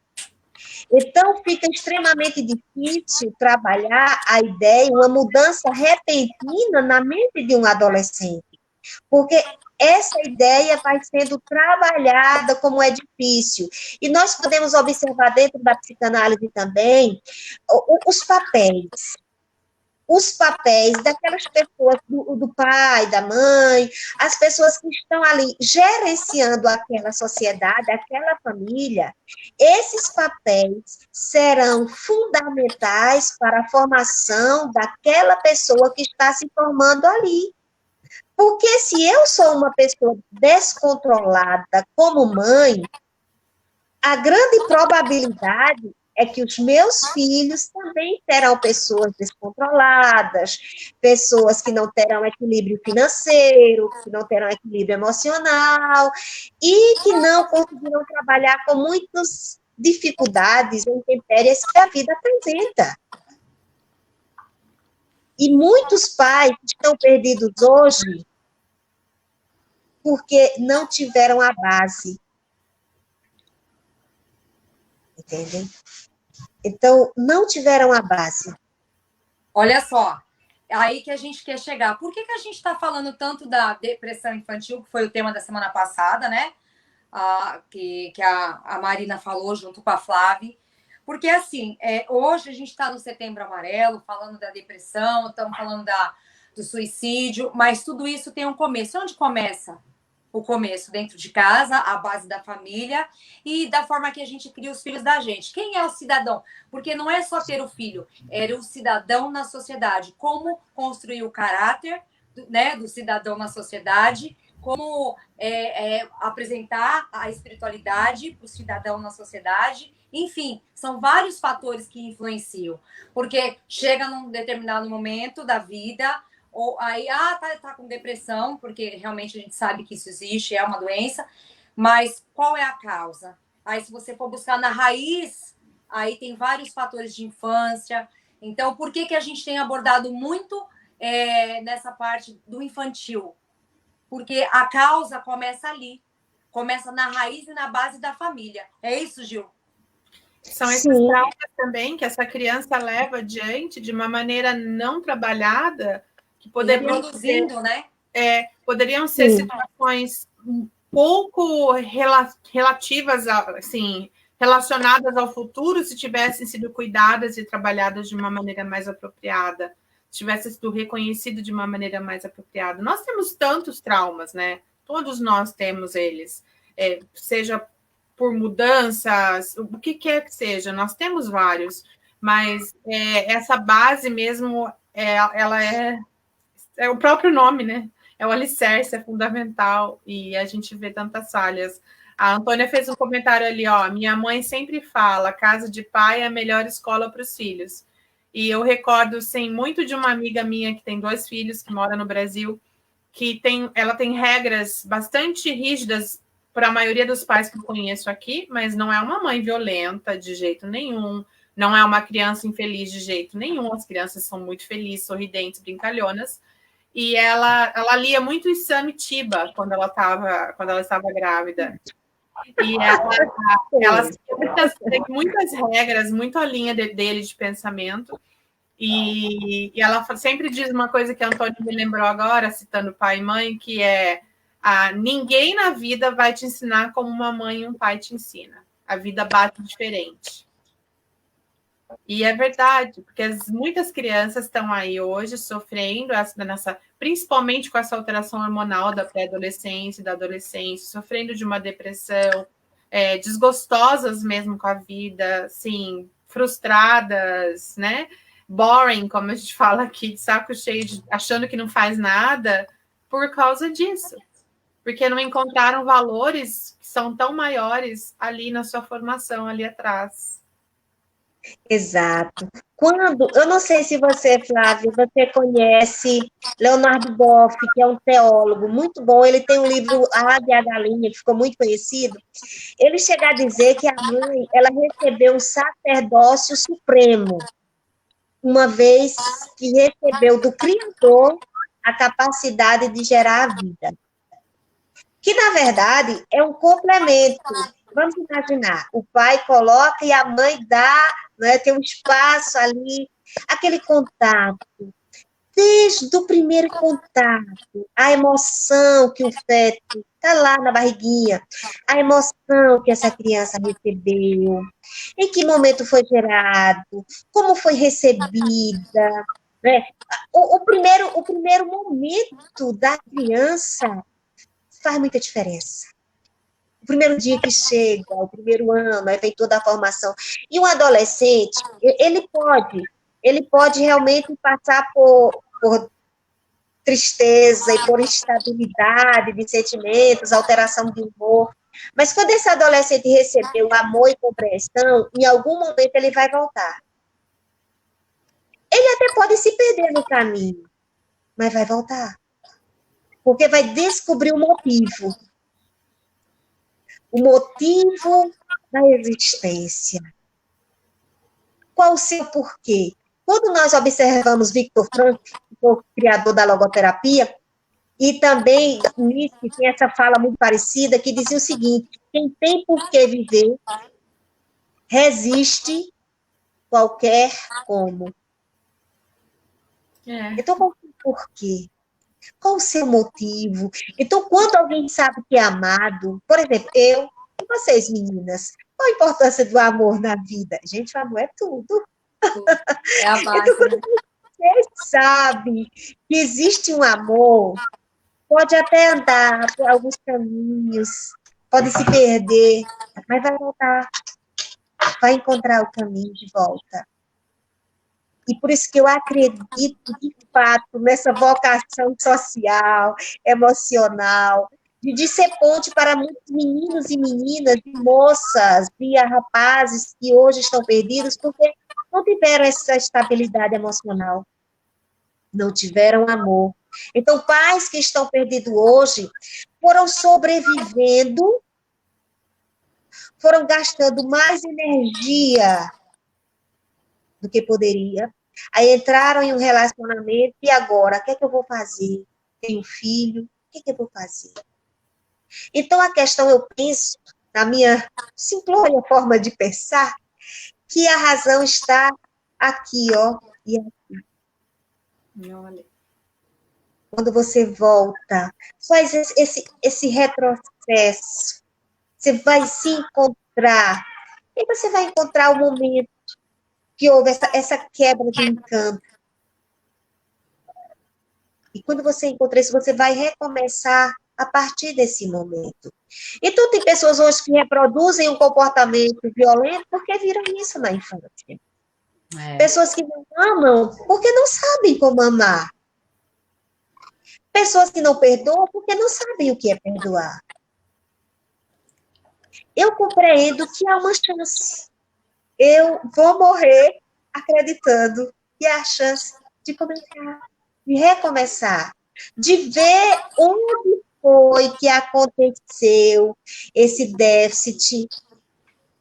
[SPEAKER 3] Então, fica extremamente difícil trabalhar a ideia, uma mudança repentina na mente de um adolescente, porque essa ideia vai sendo trabalhada como edifício. E nós podemos observar dentro da psicanálise também os papéis daquelas pessoas, do pai, da mãe, as pessoas que estão ali gerenciando aquela sociedade, aquela família. Esses papéis serão fundamentais para a formação daquela pessoa que está se formando ali. Porque se eu sou uma pessoa descontrolada como mãe, a grande probabilidade é que os meus filhos também serão pessoas descontroladas, pessoas que não terão equilíbrio financeiro, que não terão equilíbrio emocional, e que não conseguirão trabalhar com muitas dificuldades ou intempéries que a vida apresenta. E muitos pais estão perdidos hoje porque não tiveram a base. Entendem? Então, não tiveram a base.
[SPEAKER 1] Olha só, aí que a gente quer chegar. Por que a gente está falando tanto da depressão infantil, que foi o tema da semana passada, né? Que a Marina falou junto com a Flávia. Porque, assim, hoje a gente está no Setembro Amarelo, falando da depressão, estamos falando do suicídio, mas tudo isso tem um começo. Onde começa? O começo dentro de casa, a base da família e da forma que a gente cria os filhos da gente. Quem é o cidadão? Porque não é só ter o filho, era o cidadão na sociedade. Como construir o caráter, né, do cidadão na sociedade, como apresentar a espiritualidade para o cidadão na sociedade. Enfim, são vários fatores que influenciam. Porque chega num determinado momento da vida, ou aí, tá com depressão, porque realmente a gente sabe que isso existe, é uma doença, mas qual é a causa? Aí, se você for buscar na raiz, aí tem vários fatores de infância. Então, por que a gente tem abordado muito nessa parte do infantil? Porque a causa começa ali, começa na raiz e na base da família. É isso, Gil?
[SPEAKER 2] São esses traumas também que essa criança leva adiante de uma maneira não trabalhada, que poderiam
[SPEAKER 1] reproduzindo, né?
[SPEAKER 2] Poderiam ser situações pouco relativas, assim, relacionadas ao futuro, se tivessem sido cuidadas e trabalhadas de uma maneira mais apropriada, se tivesse sido reconhecido de uma maneira mais apropriada. Nós temos tantos traumas, né? Todos nós temos eles, seja por mudanças, o que quer que seja, nós temos vários, mas essa base mesmo, ela é o próprio nome, né? É o alicerce, é fundamental, e a gente vê tantas falhas. A Antônia fez um comentário ali, ó, minha mãe sempre fala, casa de pai é a melhor escola para os filhos. E eu recordo, sim, muito de uma amiga minha que tem 2 filhos, que mora no Brasil, que ela tem regras bastante rígidas para a maioria dos pais que eu conheço aqui, mas não é uma mãe violenta de jeito nenhum, não é uma criança infeliz de jeito nenhum, as crianças são muito felizes, sorridentes, brincalhonas, e ela lia muito Isami-Tiba quando ela estava grávida. E ela tem muitas regras, muito a linha dele de pensamento. E ela sempre diz uma coisa que a Antônia me lembrou agora, citando pai e mãe, que é ninguém na vida vai te ensinar como uma mãe e um pai te ensina. A vida bate diferente. E é verdade, porque muitas crianças estão aí hoje sofrendo, principalmente com essa alteração hormonal da pré-adolescência e da adolescência, sofrendo de uma depressão, desgostosas mesmo com a vida, assim, frustradas, né? Boring, como a gente fala aqui, de saco cheio, achando que não faz nada, por causa disso. Porque não encontraram valores que são tão maiores ali na sua formação, ali atrás.
[SPEAKER 3] Exato. Eu não sei se você, Flávia, você conhece Leonardo Boff, que é um teólogo muito bom, ele tem um livro, A Águia e a Galinha, que ficou muito conhecido. Ele chega a dizer que a mãe, ela recebeu um sacerdócio supremo, uma vez que recebeu do Criador a capacidade de gerar a vida. Que, na verdade, é um complemento. Vamos imaginar, o pai coloca e a mãe dá, né, tem um espaço ali, aquele contato. Desde o primeiro contato, a emoção que o feto está lá na barriguinha, a emoção que essa criança recebeu, em que momento foi gerado, como foi recebida, né? O primeiro momento da criança faz muita diferença. O primeiro dia que chega, o primeiro ano, aí vem toda a formação. E o adolescente, ele pode realmente passar por tristeza e por instabilidade de sentimentos, alteração de humor. Mas quando esse adolescente recebeu amor e compreensão, em algum momento ele vai voltar. Ele até pode se perder no caminho, mas vai voltar. Porque vai descobrir o motivo. O motivo da existência. Qual o seu porquê? Quando nós observamos Viktor Frankl, o criador da logoterapia, e também Nietzsche tem essa fala muito parecida, que dizia o seguinte: quem tem por que viver, resiste qualquer como. Então, qual é o porquê? Qual o seu motivo? Então, quando alguém sabe que é amado, por exemplo, eu e vocês, meninas, qual a importância do amor na vida? Gente, o amor é tudo.
[SPEAKER 1] É a base.
[SPEAKER 3] Então, quando você sabe que existe um amor, pode até andar por alguns caminhos, pode se perder, mas vai voltar, vai encontrar o caminho de volta. E por isso que eu acredito, de fato, nessa vocação social, emocional, de ser ponte para muitos meninos e meninas, de moças e rapazes que hoje estão perdidos porque não tiveram essa estabilidade emocional, não tiveram amor. Então, pais que estão perdidos hoje foram sobrevivendo, foram gastando mais energia do que poderia. Aí entraram em um relacionamento, e agora? O que é que eu vou fazer? Tenho filho, o que é que eu vou fazer? Então, a questão, eu penso, na minha simplória forma de pensar, que a razão está aqui, ó, e
[SPEAKER 2] Olha.
[SPEAKER 3] quando você volta, faz esse retrocesso, você vai se encontrar, e você vai encontrar o momento que houve essa quebra de encanto. E quando você encontra isso, você vai recomeçar a partir desse momento. Então, tem pessoas hoje que reproduzem um comportamento violento porque viram isso na infância. Pessoas que não amam porque não sabem como amar. Pessoas que não perdoam porque não sabem o que é perdoar. Eu compreendo que há uma chance. Eu vou morrer acreditando que há a chance de começar, de recomeçar, de ver onde foi que aconteceu esse déficit,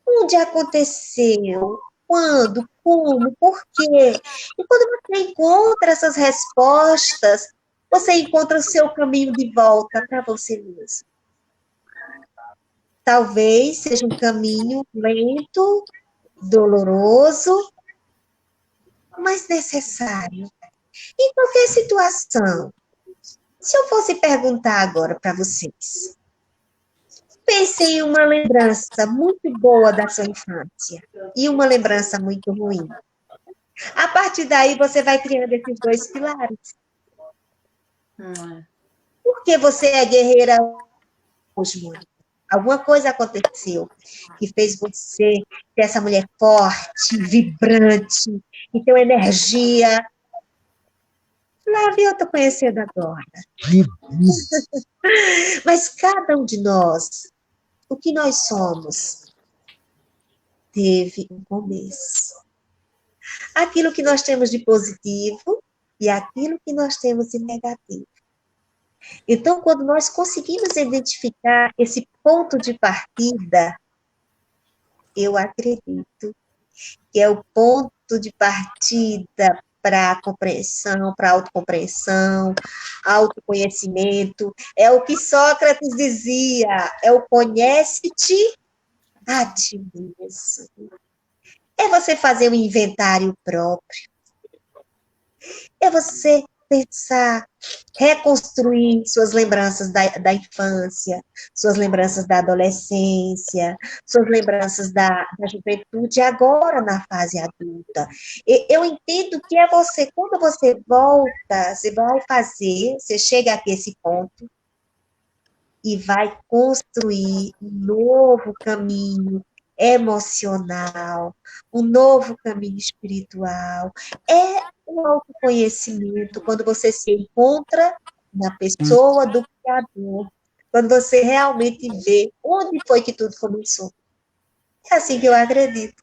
[SPEAKER 3] onde aconteceu, quando, como, por quê. E quando você encontra essas respostas, você encontra o seu caminho de volta para você mesmo. Talvez seja um caminho lento, doloroso, mas necessário. Em qualquer situação, se eu fosse perguntar agora para vocês, pensem em uma lembrança muito boa da sua infância e uma lembrança muito ruim. A partir daí, você vai criando esses dois pilares. Por que você é guerreira hoje, Mônica? Alguma coisa aconteceu que fez você ser essa mulher forte, vibrante, que tem uma energia. Flávia, eu estou conhecendo agora. Mas cada um de nós, o que nós somos, teve um começo. Aquilo que nós temos de positivo e aquilo que nós temos de negativo. Então, quando nós conseguimos identificar esse ponto de partida, eu acredito que é o ponto de partida para a compreensão, para a autocompreensão, autoconhecimento. É o que Sócrates dizia, é o conhece-te a ti mesmo. É você fazer um inventário próprio. É você pensar, reconstruir suas lembranças da infância, suas lembranças da adolescência, suas lembranças da juventude, agora na fase adulta. Eu entendo que é você, quando você volta, você vai fazer, você chega aqui a esse ponto e vai construir um novo caminho emocional, um novo caminho espiritual. É o autoconhecimento, quando você se encontra na pessoa do Criador, quando você realmente vê onde foi que tudo começou. É assim que eu acredito.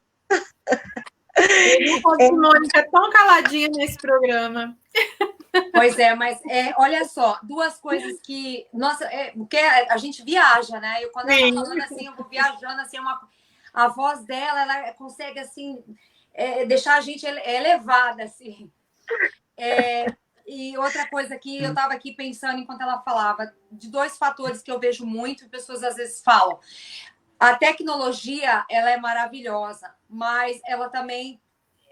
[SPEAKER 2] Mônica, tão caladinha nesse programa.
[SPEAKER 1] Pois é, mas olha só, duas coisas que. Nossa, porque a gente viaja, né? Quando ela tá falando assim, eu vou viajando, assim, a voz dela, ela consegue, assim, deixar a gente elevada, assim. E outra coisa que eu estava aqui pensando enquanto ela falava, de dois fatores que eu vejo muito, e pessoas às vezes falam. A tecnologia, ela é maravilhosa, mas ela também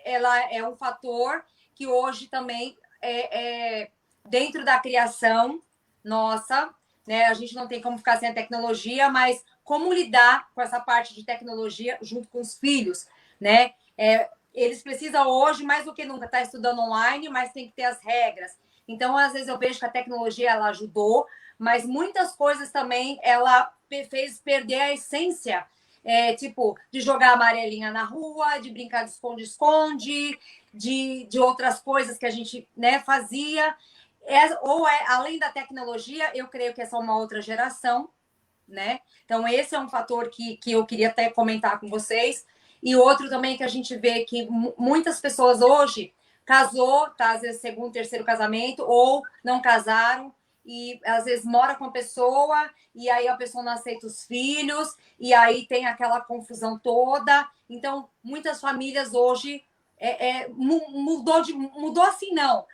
[SPEAKER 1] é um fator que hoje também dentro da criação nossa, né? A gente não tem como ficar sem a tecnologia, mas como lidar com essa parte de tecnologia junto com os filhos, né? Eles precisam hoje, mais do que nunca, estar estudando online, mas tem que ter as regras. Então, às vezes, eu vejo que a tecnologia ela ajudou, mas muitas coisas também ela fez perder a essência, tipo, de jogar amarelinha na rua, de brincar de esconde-esconde, de outras coisas que a gente, né, fazia. Além da tecnologia, eu creio que é só uma outra geração, né? Então, esse é um fator que eu queria até comentar com vocês. E outro também que a gente vê que muitas pessoas hoje casou, tá? Às vezes segundo, terceiro casamento, ou não casaram, e às vezes mora com a pessoa, e aí a pessoa não aceita os filhos, e aí tem aquela confusão toda. Então, muitas famílias hoje mudou assim, não.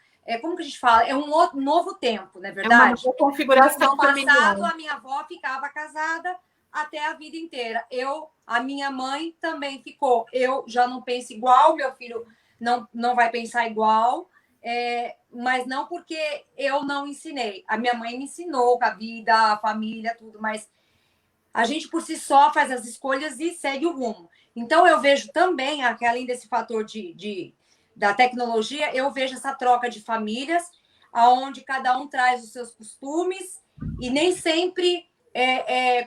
[SPEAKER 1] Como que a gente fala? É um novo tempo, não é verdade?
[SPEAKER 2] É uma configuração
[SPEAKER 1] no passado,
[SPEAKER 2] familiar.
[SPEAKER 1] a minha avó ficava casada até a vida inteira. A minha mãe também ficou. Eu já não penso igual, meu filho não vai pensar igual, mas não porque eu não ensinei. A minha mãe me ensinou com a vida, a família, tudo, mas a gente por si só faz as escolhas e segue o rumo. Então, eu vejo também, além desse fator da tecnologia, eu vejo essa troca de famílias, onde cada um traz os seus costumes e nem sempre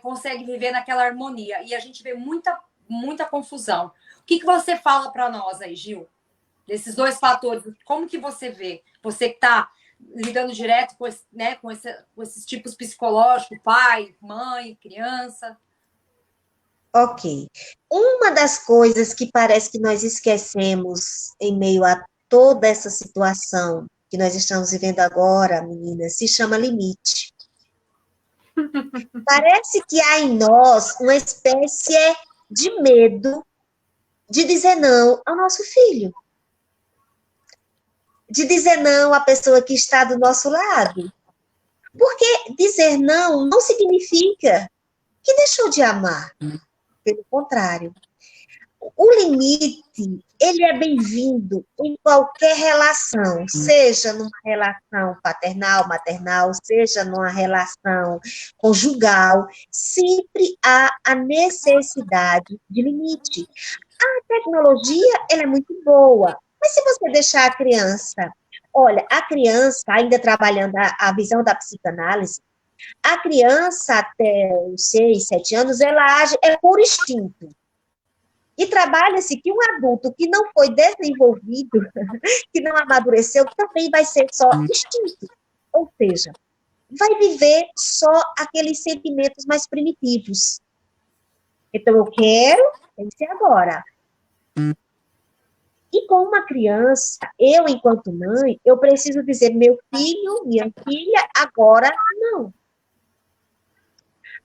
[SPEAKER 1] consegue viver naquela harmonia. E a gente vê muita confusão. O que você fala para nós aí, Gil? Desses dois fatores, como que você vê? Você que está lidando direto com esses tipos psicológicos, pai, mãe, criança.
[SPEAKER 3] Ok. Uma das coisas que parece que nós esquecemos em meio a toda essa situação que nós estamos vivendo agora, meninas, se chama limite. Parece que há em nós uma espécie de medo de dizer não ao nosso filho. De dizer não à pessoa que está do nosso lado. Porque dizer não significa que deixou de amar. Pelo contrário. O limite, ele é bem-vindo em qualquer relação, seja numa relação paternal, maternal, seja numa relação conjugal, sempre há a necessidade de limite. A tecnologia, ela é muito boa, mas se você deixar a criança, olha, a criança, ainda trabalhando a visão da psicanálise, a criança até os 6, 7 anos, ela age por instinto. E trabalha-se que um adulto que não foi desenvolvido, que não amadureceu, também vai ser só instinto. Ou seja, vai viver só aqueles sentimentos mais primitivos. Então, eu quero, tem que ser agora. E com uma criança, eu, enquanto mãe, eu preciso dizer, meu filho, minha filha, agora não.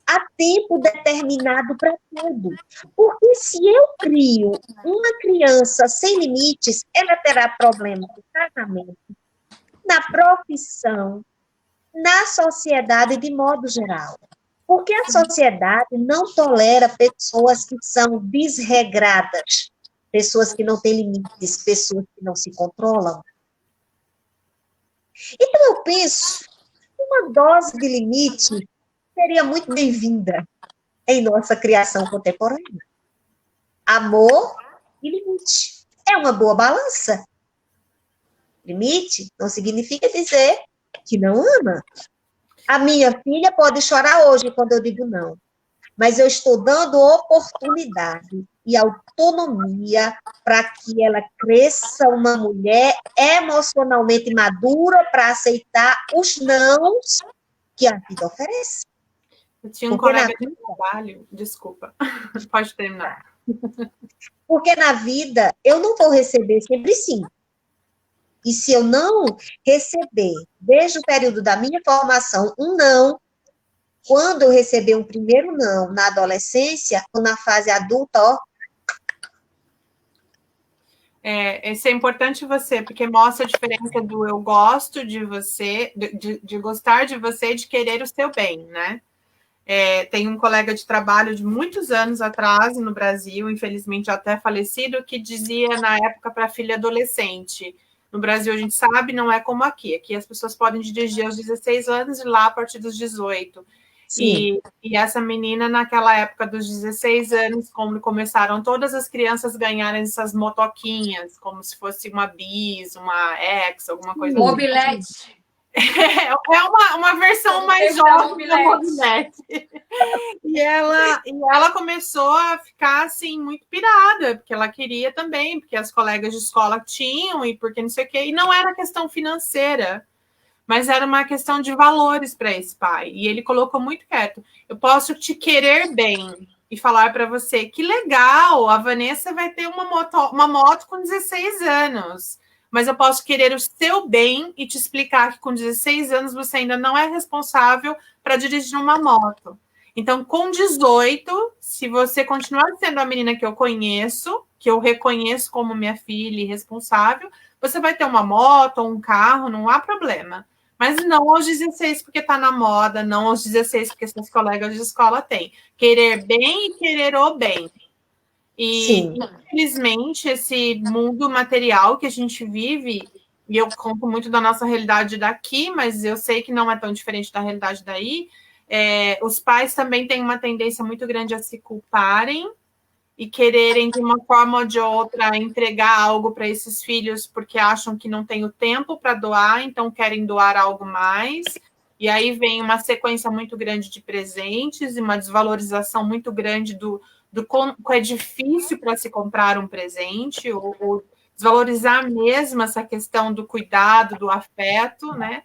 [SPEAKER 3] Há tempo determinado para tudo. Porque se eu crio uma criança sem limites, ela terá problemas no casamento, na profissão, na sociedade de modo geral. Porque a sociedade não tolera pessoas que são desregradas, pessoas que não têm limites, pessoas que não se controlam. Então, eu penso, uma dose de limite seria muito bem-vinda em nossa criação contemporânea. Amor e limite. É uma boa balança. Limite não significa dizer que não ama. A minha filha pode chorar hoje quando eu digo não, mas eu estou dando oportunidade e autonomia para que ela cresça uma mulher emocionalmente madura para aceitar os nãos que a vida oferece.
[SPEAKER 2] Eu tinha um colega de trabalho, desculpa, pode terminar.
[SPEAKER 3] Porque na vida eu não vou receber sempre sim. E se eu não receber, desde o período da minha formação, um não, quando eu receber um primeiro não na adolescência ou na fase adulta, ó.
[SPEAKER 2] Isso é importante você, porque mostra a diferença do eu gosto de você, de gostar de você e de querer o seu bem, né? Tem um colega de trabalho de muitos anos atrás no Brasil, infelizmente até falecido, que dizia na época para a filha adolescente: no Brasil a gente sabe, não é como aqui as pessoas podem dirigir aos 16 anos e lá a partir dos 18. E essa menina, naquela época dos 16 anos, como começaram todas as crianças ganharem essas motoquinhas, como se fosse uma Bis, uma X, alguma coisa assim.
[SPEAKER 1] Mobilete.
[SPEAKER 2] É uma versão mais jovem da Mobilete. E ela começou a ficar assim muito pirada, porque ela queria também, porque as colegas de escola tinham e porque não sei o quê. E não era questão financeira, mas era uma questão de valores para esse pai. E ele colocou muito quieto: eu posso te querer bem e falar para você que legal, a Vanessa vai ter uma moto com 16 anos. Mas eu posso querer o seu bem e te explicar que com 16 anos você ainda não é responsável para dirigir uma moto. Então, com 18, se você continuar sendo a menina que eu conheço, que eu reconheço como minha filha e responsável, você vai ter uma moto ou um carro, não há problema. Mas não aos 16 porque está na moda, não aos 16 porque seus colegas de escola têm. Querer bem e querer o bem. E, infelizmente, esse mundo material que a gente vive, e eu conto muito da nossa realidade daqui, mas eu sei que não é tão diferente da realidade daí, os pais também têm uma tendência muito grande a se culparem e quererem, de uma forma ou de outra, entregar algo para esses filhos porque acham que não tem o tempo para doar, então querem doar algo mais. E aí vem uma sequência muito grande de presentes e uma desvalorização muito grande do como é difícil para se comprar um presente, ou desvalorizar mesmo essa questão do cuidado, do afeto, né?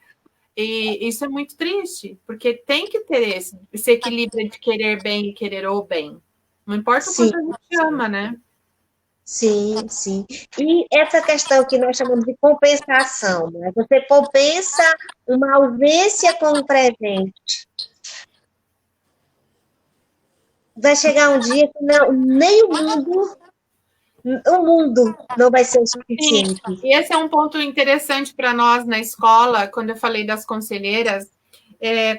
[SPEAKER 2] E isso é muito triste, porque tem que ter esse equilíbrio de querer bem e querer o bem. Não importa o quanto a gente ama, né?
[SPEAKER 3] Sim, sim. E essa questão que nós chamamos de compensação, né? Você compensa uma ausência com um presente. Vai chegar um dia que não, nem o mundo não vai ser o suficiente.
[SPEAKER 2] Sim. E esse é um ponto interessante para nós na escola, quando eu falei das conselheiras.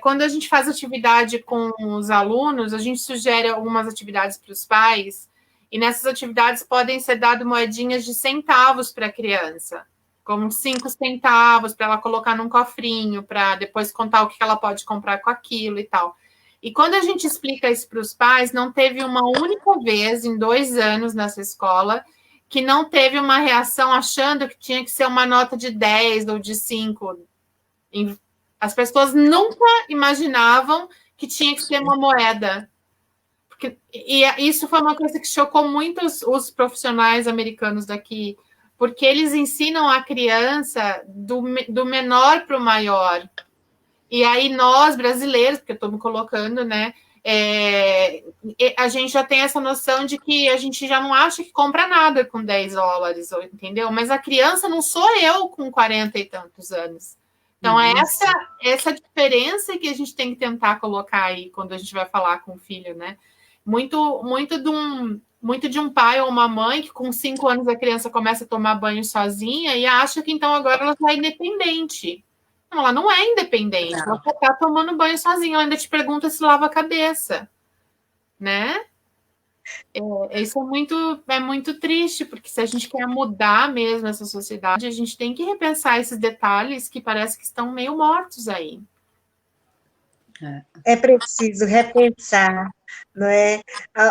[SPEAKER 2] Quando a gente faz atividade com os alunos, a gente sugere algumas atividades para os pais, e nessas atividades podem ser dadas moedinhas de centavos para a criança, como 5 centavos para ela colocar num cofrinho, para depois contar o que ela pode comprar com aquilo e tal. E quando a gente explica isso para os pais, não teve uma única vez em 2 anos nessa escola que não teve uma reação achando que tinha que ser uma nota de 10 ou de 5. As pessoas nunca imaginavam que tinha que ser uma moeda. E isso foi uma coisa que chocou muito os profissionais americanos daqui, porque eles ensinam a criança do menor para o maior. E aí nós, brasileiros, porque eu estou me colocando, né? A gente já tem essa noção de que a gente já não acha que compra nada com $10, entendeu? Mas a criança não sou eu com 40 e tantos anos. Então, é essa diferença que a gente tem que tentar colocar aí quando a gente vai falar com o filho, né? Muito de um pai ou uma mãe que com 5 anos a criança começa a tomar banho sozinha e acha que então agora ela é independente. Não, ela não é independente, ela está tomando banho sozinha, ela ainda te pergunta se lava a cabeça, né? Isso é muito triste, porque se a gente quer mudar mesmo essa sociedade, a gente tem que repensar esses detalhes que parece que estão meio mortos aí.
[SPEAKER 3] É preciso repensar, não é,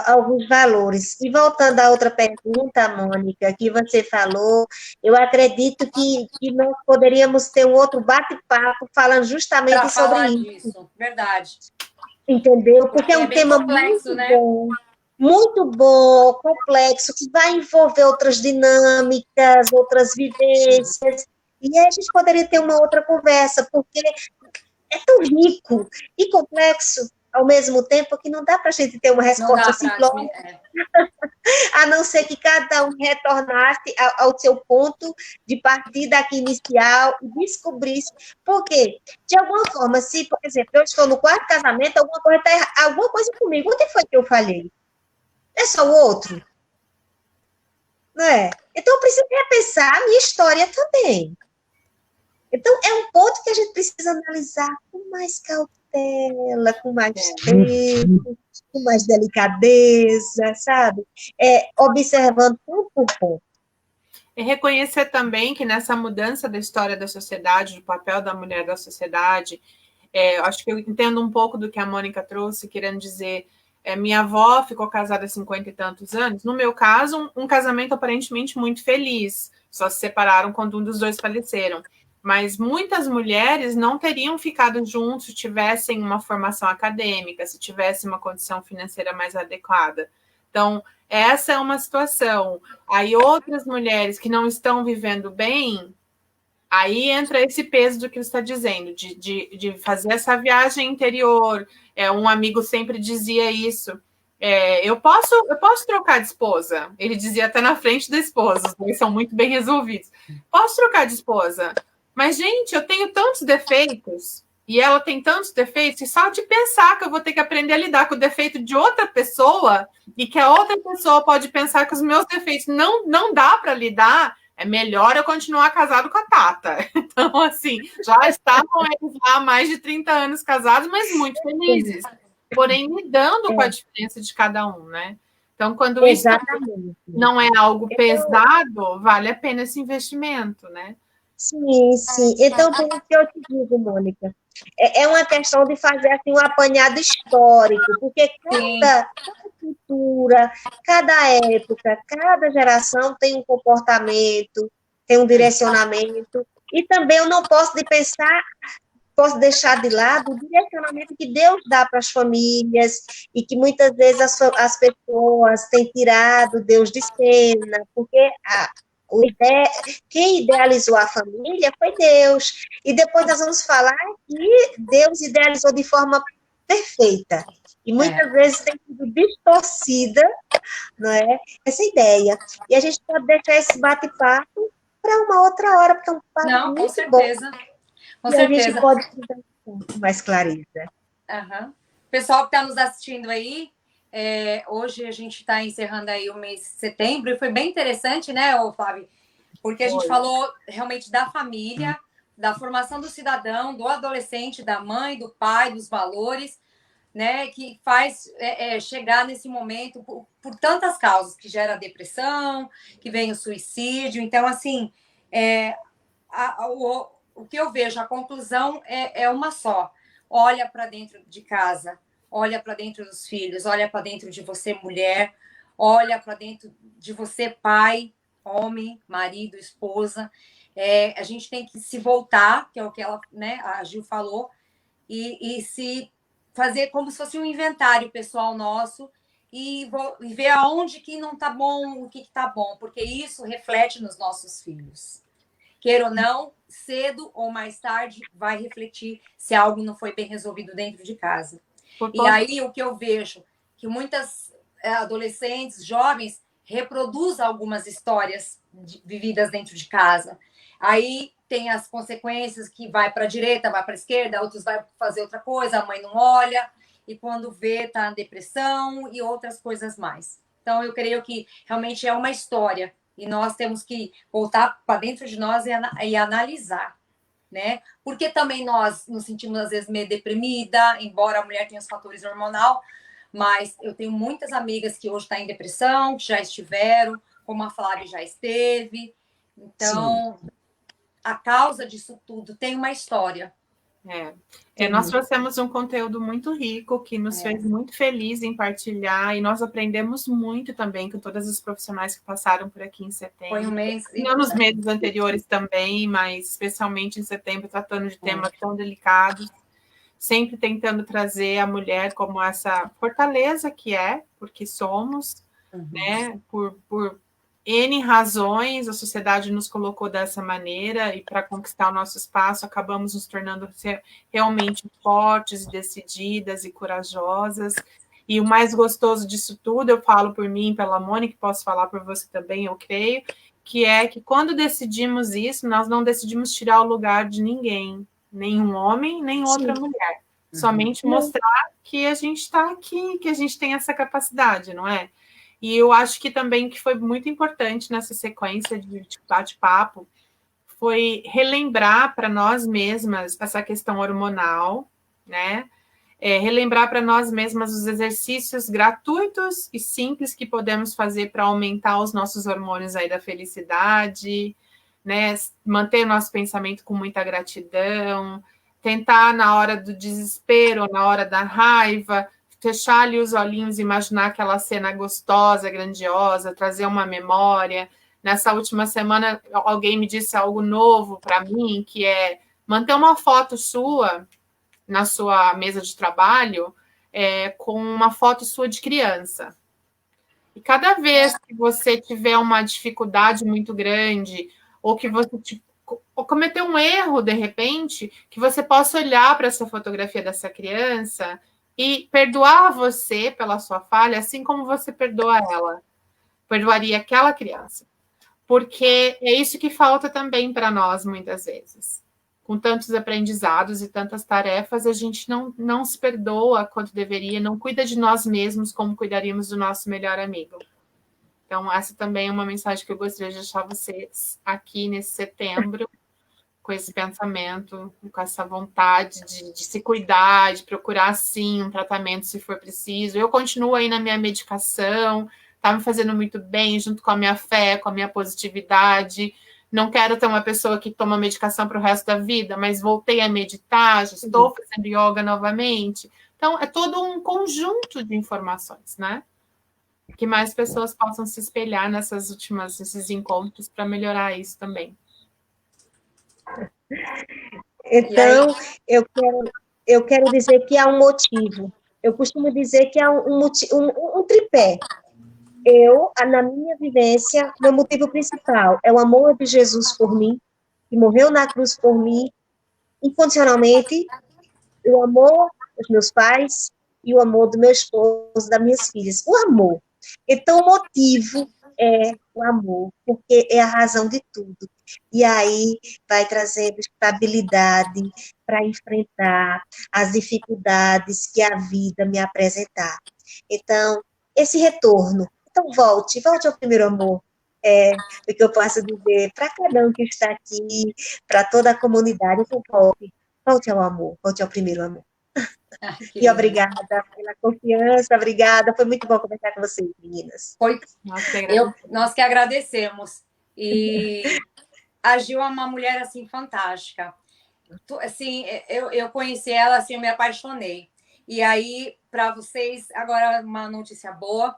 [SPEAKER 3] alguns valores. E voltando à outra pergunta, Mônica, que você falou, eu acredito que nós poderíamos ter um outro bate-papo falando justamente sobre isso.
[SPEAKER 1] Verdade.
[SPEAKER 3] Entendeu? Porque é um tema
[SPEAKER 1] complexo,
[SPEAKER 3] muito
[SPEAKER 1] né?
[SPEAKER 3] bom. Muito bom, complexo, que vai envolver outras dinâmicas, outras vivências. E aí a gente poderia ter uma outra conversa, porque é tão rico e complexo ao mesmo tempo que não dá para a gente ter uma resposta simplória, a não ser que cada um retornasse ao seu ponto de partida aqui inicial e descobrisse. Porque, de alguma forma, se, por exemplo, eu estou no 4º casamento, alguma coisa comigo, onde foi que eu falhei? É só o outro? Não é? Então, eu preciso repensar a minha história também. Então, é um ponto que a gente precisa analisar com mais cautela, com mais tempo, com mais delicadeza, sabe? Observando ponto por ponto.
[SPEAKER 2] E reconhecer também que nessa mudança da história da sociedade, do papel da mulher da sociedade, acho que eu entendo um pouco do que a Mônica trouxe, querendo dizer, minha avó ficou casada há 50 e tantos anos, no meu caso, um casamento aparentemente muito feliz, só se separaram quando um dos dois faleceram. Mas muitas mulheres não teriam ficado juntos se tivessem uma formação acadêmica, se tivessem uma condição financeira mais adequada. Então, essa é uma situação. Aí outras mulheres que não estão vivendo bem, aí entra esse peso do que você está dizendo, de fazer essa viagem interior. Um amigo sempre dizia isso. Eu posso trocar de esposa. Ele dizia até na frente da esposa, os dois são muito bem resolvidos. Posso trocar de esposa? Mas, gente, eu tenho tantos defeitos e ela tem tantos defeitos, e só de pensar que eu vou ter que aprender a lidar com o defeito de outra pessoa, e que a outra pessoa pode pensar que os meus defeitos não dá para lidar, é melhor eu continuar casado com a Tata. Então, assim, já estavam eles lá há mais de 30 anos casados, mas muito felizes. Porém, lidando com a diferença de cada um, né? Então, quando isso não é algo pesado, vale a pena esse investimento, né?
[SPEAKER 3] Sim, sim. Então, por isso que eu te digo, Mônica, é uma questão de fazer assim, um apanhado histórico, porque cada cultura, cada época, cada geração tem um comportamento, tem um direcionamento, e também eu não posso deixar de lado o direcionamento que Deus dá para as famílias, e que muitas vezes as pessoas têm tirado Deus de cena, porque quem idealizou a família foi Deus. E depois nós vamos falar que Deus idealizou de forma perfeita. E muitas vezes tem sido distorcida, não é? Essa ideia. E a gente pode deixar esse bate-papo para uma outra hora, porque é um papo muito
[SPEAKER 1] certeza.
[SPEAKER 3] bom.
[SPEAKER 1] Com
[SPEAKER 3] e
[SPEAKER 1] certeza.
[SPEAKER 3] A gente pode dar um pouco mais clareza.
[SPEAKER 1] Uhum. Pessoal que está nos assistindo aí, hoje a gente está encerrando aí o mês de setembro, e foi bem interessante, né, Flávio? Porque a gente falou realmente da família, da formação do cidadão, do adolescente, da mãe, do pai, dos valores, né, que faz chegar nesse momento por tantas causas, que gera a depressão, que vem o suicídio. Então, assim, o que eu vejo, a conclusão é uma só. Olha para dentro de casa, olha para dentro dos filhos, olha para dentro de você, mulher, olha para dentro de você, pai, homem, marido, esposa. A gente tem que se voltar, que é o que ela, né, a Gil falou, e se fazer como se fosse um inventário pessoal nosso, e ver aonde que não está bom, o que está bom, porque isso reflete nos nossos filhos. Queira ou não, cedo ou mais tarde vai refletir se algo não foi bem resolvido dentro de casa. E aí o que eu vejo, que muitas adolescentes, jovens, reproduzem algumas histórias vividas dentro de casa. Aí tem as consequências que vai para a direita, vai para a esquerda, outros vai fazer outra coisa, a mãe não olha, e quando vê, está em depressão e outras coisas mais. Então, eu creio que realmente é uma história, e nós temos que voltar para dentro de nós e analisar, né? Porque também nós nos sentimos, às vezes, meio deprimida, embora a mulher tenha os fatores hormonal, mas eu tenho muitas amigas que hoje estão em depressão, que já estiveram, como a Flávia já esteve. Então, a causa disso tudo tem uma história.
[SPEAKER 2] Nós trouxemos um conteúdo muito rico, que nos fez muito feliz em partilhar, e nós aprendemos muito também com todas os profissionais que passaram por aqui em setembro.
[SPEAKER 1] Foi um mês...
[SPEAKER 2] Não nos meses anteriores também, mas especialmente em setembro, tratando de temas tão delicados, sempre tentando trazer a mulher como essa fortaleza que porque somos, né, por N razões, a sociedade nos colocou dessa maneira, e para conquistar o nosso espaço, acabamos nos tornando realmente fortes, decididas e corajosas. E o mais gostoso disso tudo, eu falo por mim, pela Mônica, posso falar por você também, eu creio, que é que quando decidimos isso, nós não decidimos tirar o lugar de ninguém, nenhum homem, nem outra mulher. Somente mostrar que a gente está aqui, que a gente tem essa capacidade, não é? E eu acho que também que foi muito importante nessa sequência de bate-papo foi relembrar para nós mesmas essa questão hormonal, né? Relembrar para nós mesmas os exercícios gratuitos e simples que podemos fazer para aumentar os nossos hormônios aí da felicidade, né? Manter nosso pensamento com muita gratidão, tentar na hora do desespero, na hora da raiva, fechar ali os olhinhos e imaginar aquela cena gostosa, grandiosa, trazer uma memória. Nessa última semana, alguém me disse algo novo para mim, que é manter uma foto sua na sua mesa de trabalho com uma foto sua de criança. E cada vez que você tiver uma dificuldade muito grande, ou que você ou cometer um erro, de repente, que você possa olhar para essa fotografia dessa criança e perdoar você pela sua falha, assim como você perdoa ela. Perdoaria aquela criança. Porque é isso que falta também para nós, muitas vezes. com tantos aprendizados e tantas tarefas, a gente não se perdoa quanto deveria, não cuida de nós mesmos como cuidaríamos do nosso melhor amigo. Então, essa também é uma mensagem que eu gostaria de deixar vocês aqui nesse setembro, com esse pensamento, com essa vontade de se cuidar, de procurar, sim, um tratamento se for preciso. Eu continuo aí na minha medicação, está me fazendo muito bem, junto com a minha fé, com a minha positividade. Não quero ter uma pessoa que toma medicação para o resto da vida, mas voltei a meditar, já estou fazendo yoga novamente. Então, é todo um conjunto de informações, né? Que mais pessoas possam se espelhar nesses encontros para melhorar isso também.
[SPEAKER 3] Então, eu quero dizer que há um motivo. Eu costumo dizer que há um tripé. Na minha vivência, meu motivo principal é o amor de Jesus por mim, que morreu na cruz por mim, incondicionalmente, o amor dos meus pais e o amor do meu esposo, das minhas filhas. O amor. Então, o motivo é o amor, porque é a razão de tudo. E aí vai trazendo estabilidade para enfrentar as dificuldades que a vida me apresentar. Então, esse retorno. Então, volte ao primeiro amor. O que eu posso dizer para cada um que está aqui, para toda a comunidade, então volte ao amor, volte ao primeiro amor. E obrigada pela confiança, obrigada. Foi muito bom conversar com vocês, meninas.
[SPEAKER 1] Nós que agradecemos. E a Gil é uma mulher, assim, fantástica. Assim, eu conheci ela, assim, eu me apaixonei. E aí, para vocês, agora uma notícia boa.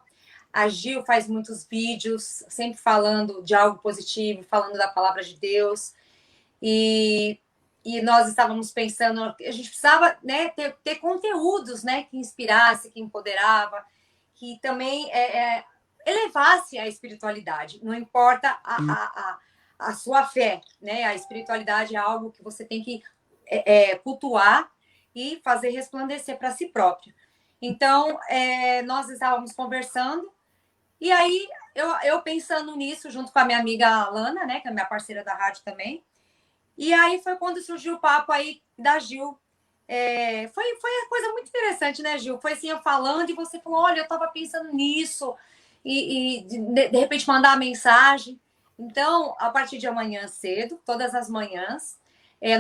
[SPEAKER 1] A Gil faz muitos vídeos, sempre falando de algo positivo, falando da palavra de Deus. E nós estávamos pensando, a gente precisava, né, ter conteúdos, né, que inspirasse, que empoderava, que também elevasse a espiritualidade. Não importa a sua fé, né? A espiritualidade é algo que você tem que cultuar e fazer resplandecer para si próprio. Então, nós estávamos conversando, e aí eu pensando nisso, junto com a minha amiga Alana, né, que é minha parceira da rádio também. E aí foi quando surgiu o papo aí da Gil. Foi uma coisa muito interessante, né, Gil? Foi assim, eu falando, e você falou, olha, eu estava pensando nisso, e de repente mandar uma mensagem. Então, a partir de amanhã cedo, todas as manhãs,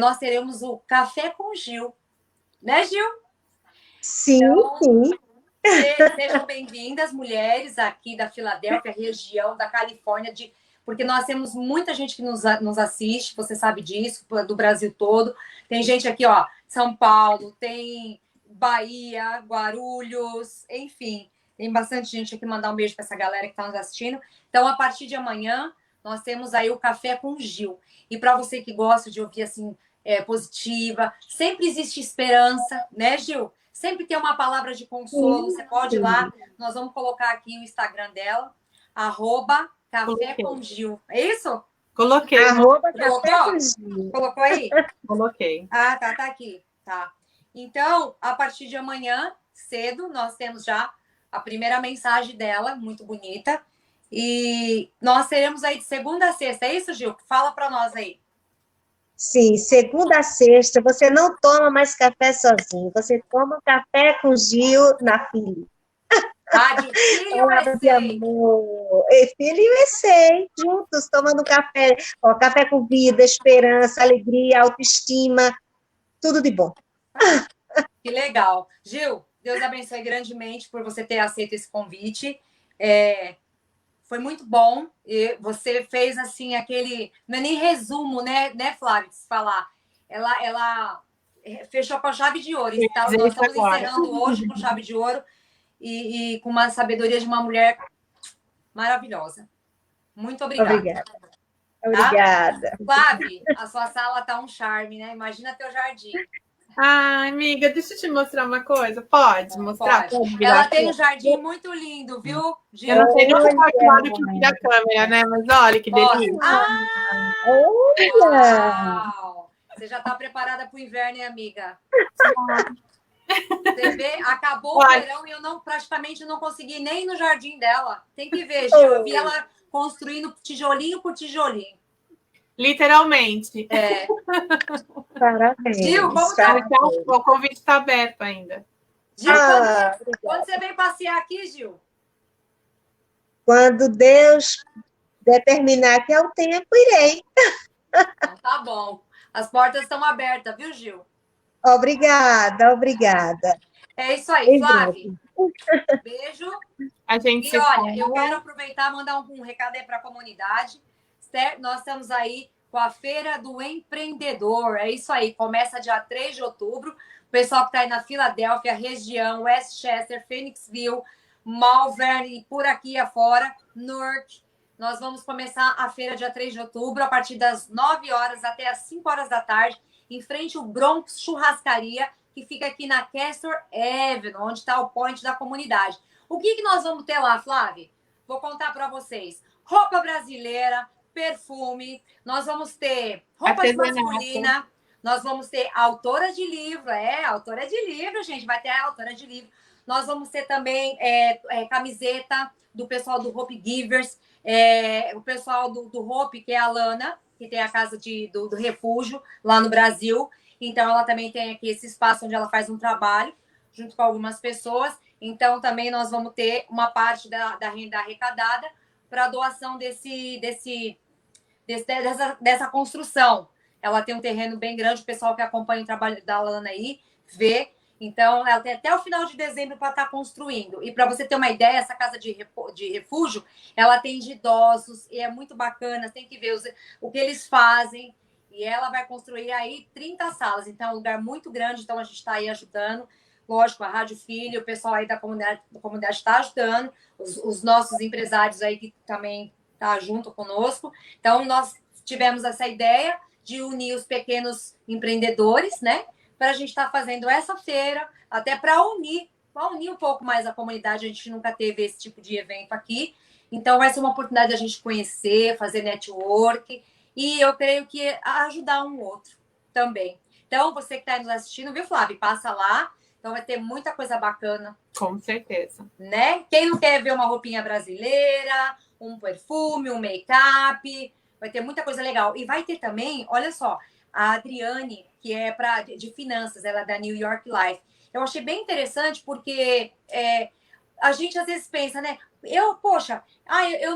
[SPEAKER 1] nós teremos o Café com Gil. Né, Gil?
[SPEAKER 3] Sim,
[SPEAKER 1] então,
[SPEAKER 3] sim.
[SPEAKER 1] Sejam bem-vindas, mulheres aqui da Filadélfia, região da Califórnia, porque nós temos muita gente que nos assiste, você sabe disso, do Brasil todo. Tem gente aqui, ó, São Paulo, tem Bahia, Guarulhos, enfim, tem bastante gente aqui. Mandar um beijo para essa galera que está nos assistindo. Então, a partir de amanhã, nós temos aí o Café com Gil. E para você que gosta de ouvir assim, positiva, sempre existe esperança, né, Gil? Sempre tem uma palavra de consolo. Você pode ir lá, nós vamos colocar aqui o Instagram dela, @Café com Gil. É isso?
[SPEAKER 2] Coloquei.
[SPEAKER 1] Colocou aí?
[SPEAKER 2] Coloquei.
[SPEAKER 1] Ah, tá aqui. Tá. Então, a partir de amanhã, cedo, nós temos já a primeira mensagem dela, muito bonita. E nós teremos aí de segunda a sexta. É isso, Gil? Fala para nós aí.
[SPEAKER 3] Sim, segunda a sexta, você não toma mais café sozinho, você toma café com Gil na Philly.
[SPEAKER 1] Rádio Philly USA.
[SPEAKER 3] De amor. Philly USA, juntos, tomando café. Ó, café com vida, esperança, alegria, autoestima, tudo de bom.
[SPEAKER 1] Que legal. Gil, Deus abençoe grandemente por você ter aceito esse convite. Foi muito bom. E você fez assim aquele, não é nem resumo, né, Flávio, de se falar. Ela fechou com a chave de ouro. Nós estamos encerrando hoje com chave de ouro e com uma sabedoria de uma mulher maravilhosa. Muito obrigada.
[SPEAKER 3] Obrigada.
[SPEAKER 1] Tá? Flávio, a sua sala tá um charme, né? Imagina teu jardim.
[SPEAKER 2] Ah, amiga, deixa eu te mostrar uma coisa. Pode mostrar?
[SPEAKER 1] Pode. Ela tem um jardim muito lindo, viu, Gil?
[SPEAKER 2] Eu não sei nem o lado que vira a câmera, né? Mas olha que delícia.
[SPEAKER 1] Uau! Você já está preparada para o inverno, hein, amiga? Você vê, acabou o verão e eu praticamente não consegui nem ir no jardim dela. Tem que ver, Gil. Eu vi ela construindo tijolinho por tijolinho.
[SPEAKER 2] Literalmente.
[SPEAKER 3] Parabéns.
[SPEAKER 1] Gil, vamos
[SPEAKER 3] parabéns.
[SPEAKER 2] O convite está aberto ainda.
[SPEAKER 1] Gil,
[SPEAKER 3] Ah,
[SPEAKER 1] quando você vem passear aqui, Gil?
[SPEAKER 3] Quando Deus determinar que é o tempo, irei.
[SPEAKER 1] Então, tá bom. As portas estão abertas, viu, Gil?
[SPEAKER 3] Obrigada, obrigada.
[SPEAKER 1] É isso aí,
[SPEAKER 3] Em
[SPEAKER 1] Flávia. Beijo.
[SPEAKER 2] A gente
[SPEAKER 1] E
[SPEAKER 2] se
[SPEAKER 1] olha, eu
[SPEAKER 2] fala.
[SPEAKER 1] quero aproveitar e mandar um recado aí para a comunidade. Nós estamos aí com a Feira do Empreendedor. É isso aí, começa dia 3 de outubro. O pessoal que está aí na Filadélfia, região, Westchester, Phoenixville, Malvern e por aqui afora, Newark. Nós vamos começar a feira dia 3 de outubro, a partir das 9 horas até as 5 horas da tarde, em frente ao Bronx Churrascaria, que fica aqui na Castor Avenue, onde está o point da comunidade. O que nós vamos ter lá, Flávia? Vou contar para vocês. Roupa brasileira, perfume, nós vamos ter roupa masculina, nós vamos ter autora de livro, autora de livro, gente, vai ter a autora de livro. Nós vamos ter também camiseta do pessoal do Hope Givers, o pessoal do Hope, que é a Lana, que tem a casa do refúgio lá no Brasil. Então, ela também tem aqui esse espaço onde ela faz um trabalho junto com algumas pessoas. Então, também nós vamos ter uma parte da renda arrecadada para a doação dessa construção. Ela tem um terreno bem grande, o pessoal que acompanha o trabalho da Lana aí vê. Então, ela tem até o final de dezembro para estar construindo. E para você ter uma ideia, essa casa de refúgio, ela tem de idosos e é muito bacana. Você tem que ver o que eles fazem. E ela vai construir aí 30 salas. Então, é um lugar muito grande. Então, a gente está aí ajudando. Lógico, a Rádio Filho, o pessoal aí da comunidade está ajudando. Os nossos empresários aí que também estão junto conosco. Então, nós tivemos essa ideia de unir os pequenos empreendedores, né? Para a gente estar fazendo essa feira, até para unir um pouco mais a comunidade. A gente nunca teve esse tipo de evento aqui. Então, vai ser uma oportunidade de a gente conhecer, fazer network. E eu creio que ajudar um outro também. Então, você que está nos assistindo, viu, Flávia? Passa lá. Então, vai ter muita coisa bacana.
[SPEAKER 2] Com certeza.
[SPEAKER 1] Né? Quem não quer ver uma roupinha brasileira, um perfume, um make-up, vai ter muita coisa legal. E vai ter também, olha só, a Adriane, que é de finanças, ela é da New York Life. Eu achei bem interessante porque a gente às vezes pensa, né? Eu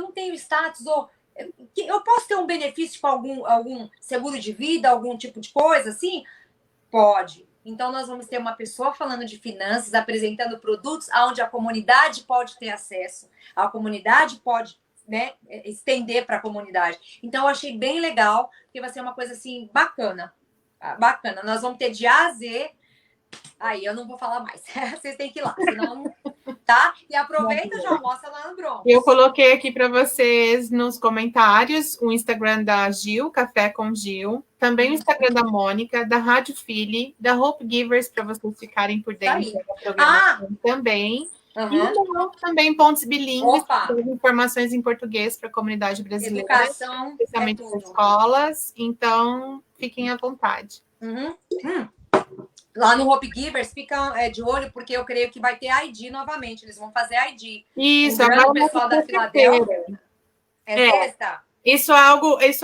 [SPEAKER 1] não tenho status, ou eu posso ter um benefício com algum seguro de vida, algum tipo de coisa assim? Pode. Então, nós vamos ter uma pessoa falando de finanças, apresentando produtos onde a comunidade pode ter acesso, a comunidade pode, né, estender para a comunidade. Então, eu achei bem legal, porque vai ser uma coisa assim bacana. Bacana. Nós vamos ter de A a Z. Aí, eu não vou falar mais. Vocês têm que ir lá, senão... Tá? E aproveita e já almoça lá no Bronx.
[SPEAKER 2] Eu coloquei aqui para vocês nos comentários o Instagram da Gil, Café com Gil, também o Instagram da Mônica, da Rádio Filho, da Hope Givers, para vocês ficarem por dentro da programação também.
[SPEAKER 1] Uhum.
[SPEAKER 2] E também pontos bilíngues, informações em português para a comunidade brasileira.
[SPEAKER 1] Educação,
[SPEAKER 2] especialmente nas escolas. Então, fiquem à vontade.
[SPEAKER 1] Lá no Hope Givers, ficam de olho, porque eu creio que vai ter ID novamente. Eles vão fazer ID.
[SPEAKER 2] Isso,
[SPEAKER 1] agora o pessoal da Filadélfia. Sexta.
[SPEAKER 2] Isso é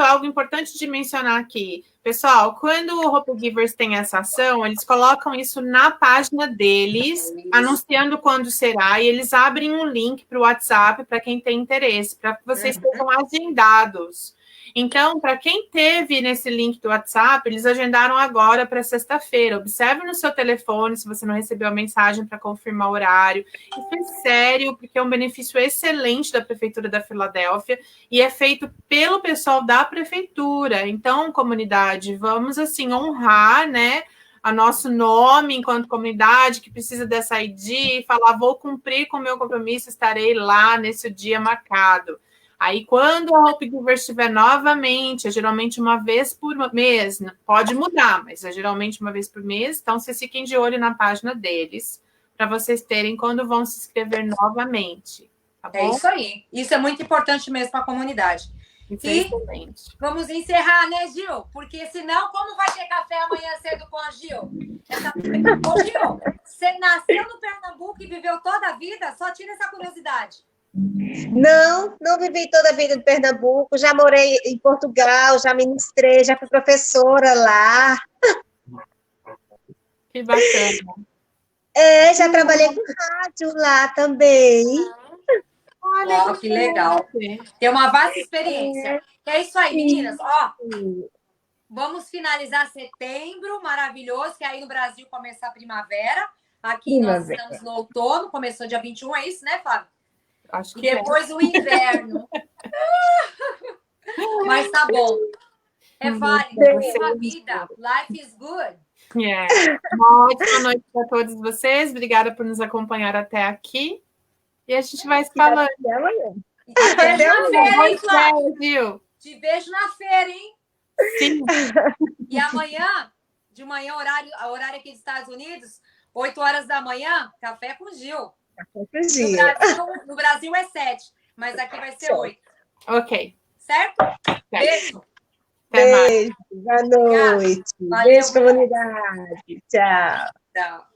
[SPEAKER 2] algo importante de mencionar aqui. Pessoal, quando o Hope Givers tem essa ação, eles colocam isso na página deles, anunciando quando será, e eles abrem um link para o WhatsApp para quem tem interesse, para que vocês sejam agendados. Então, para quem teve nesse link do WhatsApp, eles agendaram agora para sexta-feira. Observe no seu telefone se você não recebeu a mensagem para confirmar o horário. Isso é sério, porque é um benefício excelente da Prefeitura da Filadélfia e é feito pelo pessoal da Prefeitura. Então, comunidade, vamos assim honrar, né, a nosso nome enquanto comunidade que precisa dessa ID e falar, vou cumprir com o meu compromisso, estarei lá nesse dia marcado. Aí, quando a Hope Givers estiver novamente, é geralmente uma vez por mês, pode mudar, mas é geralmente uma vez por mês, então vocês fiquem de olho na página deles, para vocês terem quando vão se inscrever novamente. Tá bom?
[SPEAKER 1] É isso aí. Isso é muito importante mesmo para a comunidade. E vamos encerrar, né, Gil? Porque senão, como vai ter café amanhã cedo com a Gil? Ô, Gil, você nasceu no Pernambuco e viveu toda a vida? Só tira essa curiosidade.
[SPEAKER 3] Não vivi toda a vida em Pernambuco, já morei em Portugal, já ministrei, já fui professora lá.
[SPEAKER 2] Que bacana.
[SPEAKER 3] Já trabalhei com rádio lá também.
[SPEAKER 2] Olha,
[SPEAKER 1] Ó, que legal. Tem uma vasta experiência. É isso aí, meninas. Ó, vamos finalizar setembro, maravilhoso, que aí no Brasil começa a primavera. Aqui nós estamos no outono, começou dia 21, é isso, né, Flávia?
[SPEAKER 2] Acho que
[SPEAKER 1] E depois o inverno. Mas tá bom. É válido, viva a vida. Life is good.
[SPEAKER 2] Uma ótima noite para todos vocês. Obrigada por nos acompanhar até aqui. E a gente vai se falando.
[SPEAKER 1] Até na feira, hein, Flávia?
[SPEAKER 2] Gil?
[SPEAKER 1] Te vejo na feira, hein?
[SPEAKER 2] Sim.
[SPEAKER 1] E amanhã, de manhã, horário aqui dos Estados Unidos, 8 horas da manhã, café com Gil. No Brasil é 7, mas aqui vai ser 8.
[SPEAKER 2] Ok.
[SPEAKER 1] Certo? Beijo.
[SPEAKER 2] Até mais.
[SPEAKER 3] Boa noite.
[SPEAKER 1] Valeu,
[SPEAKER 3] Beijo, comunidade. Tchau.
[SPEAKER 1] Tchau.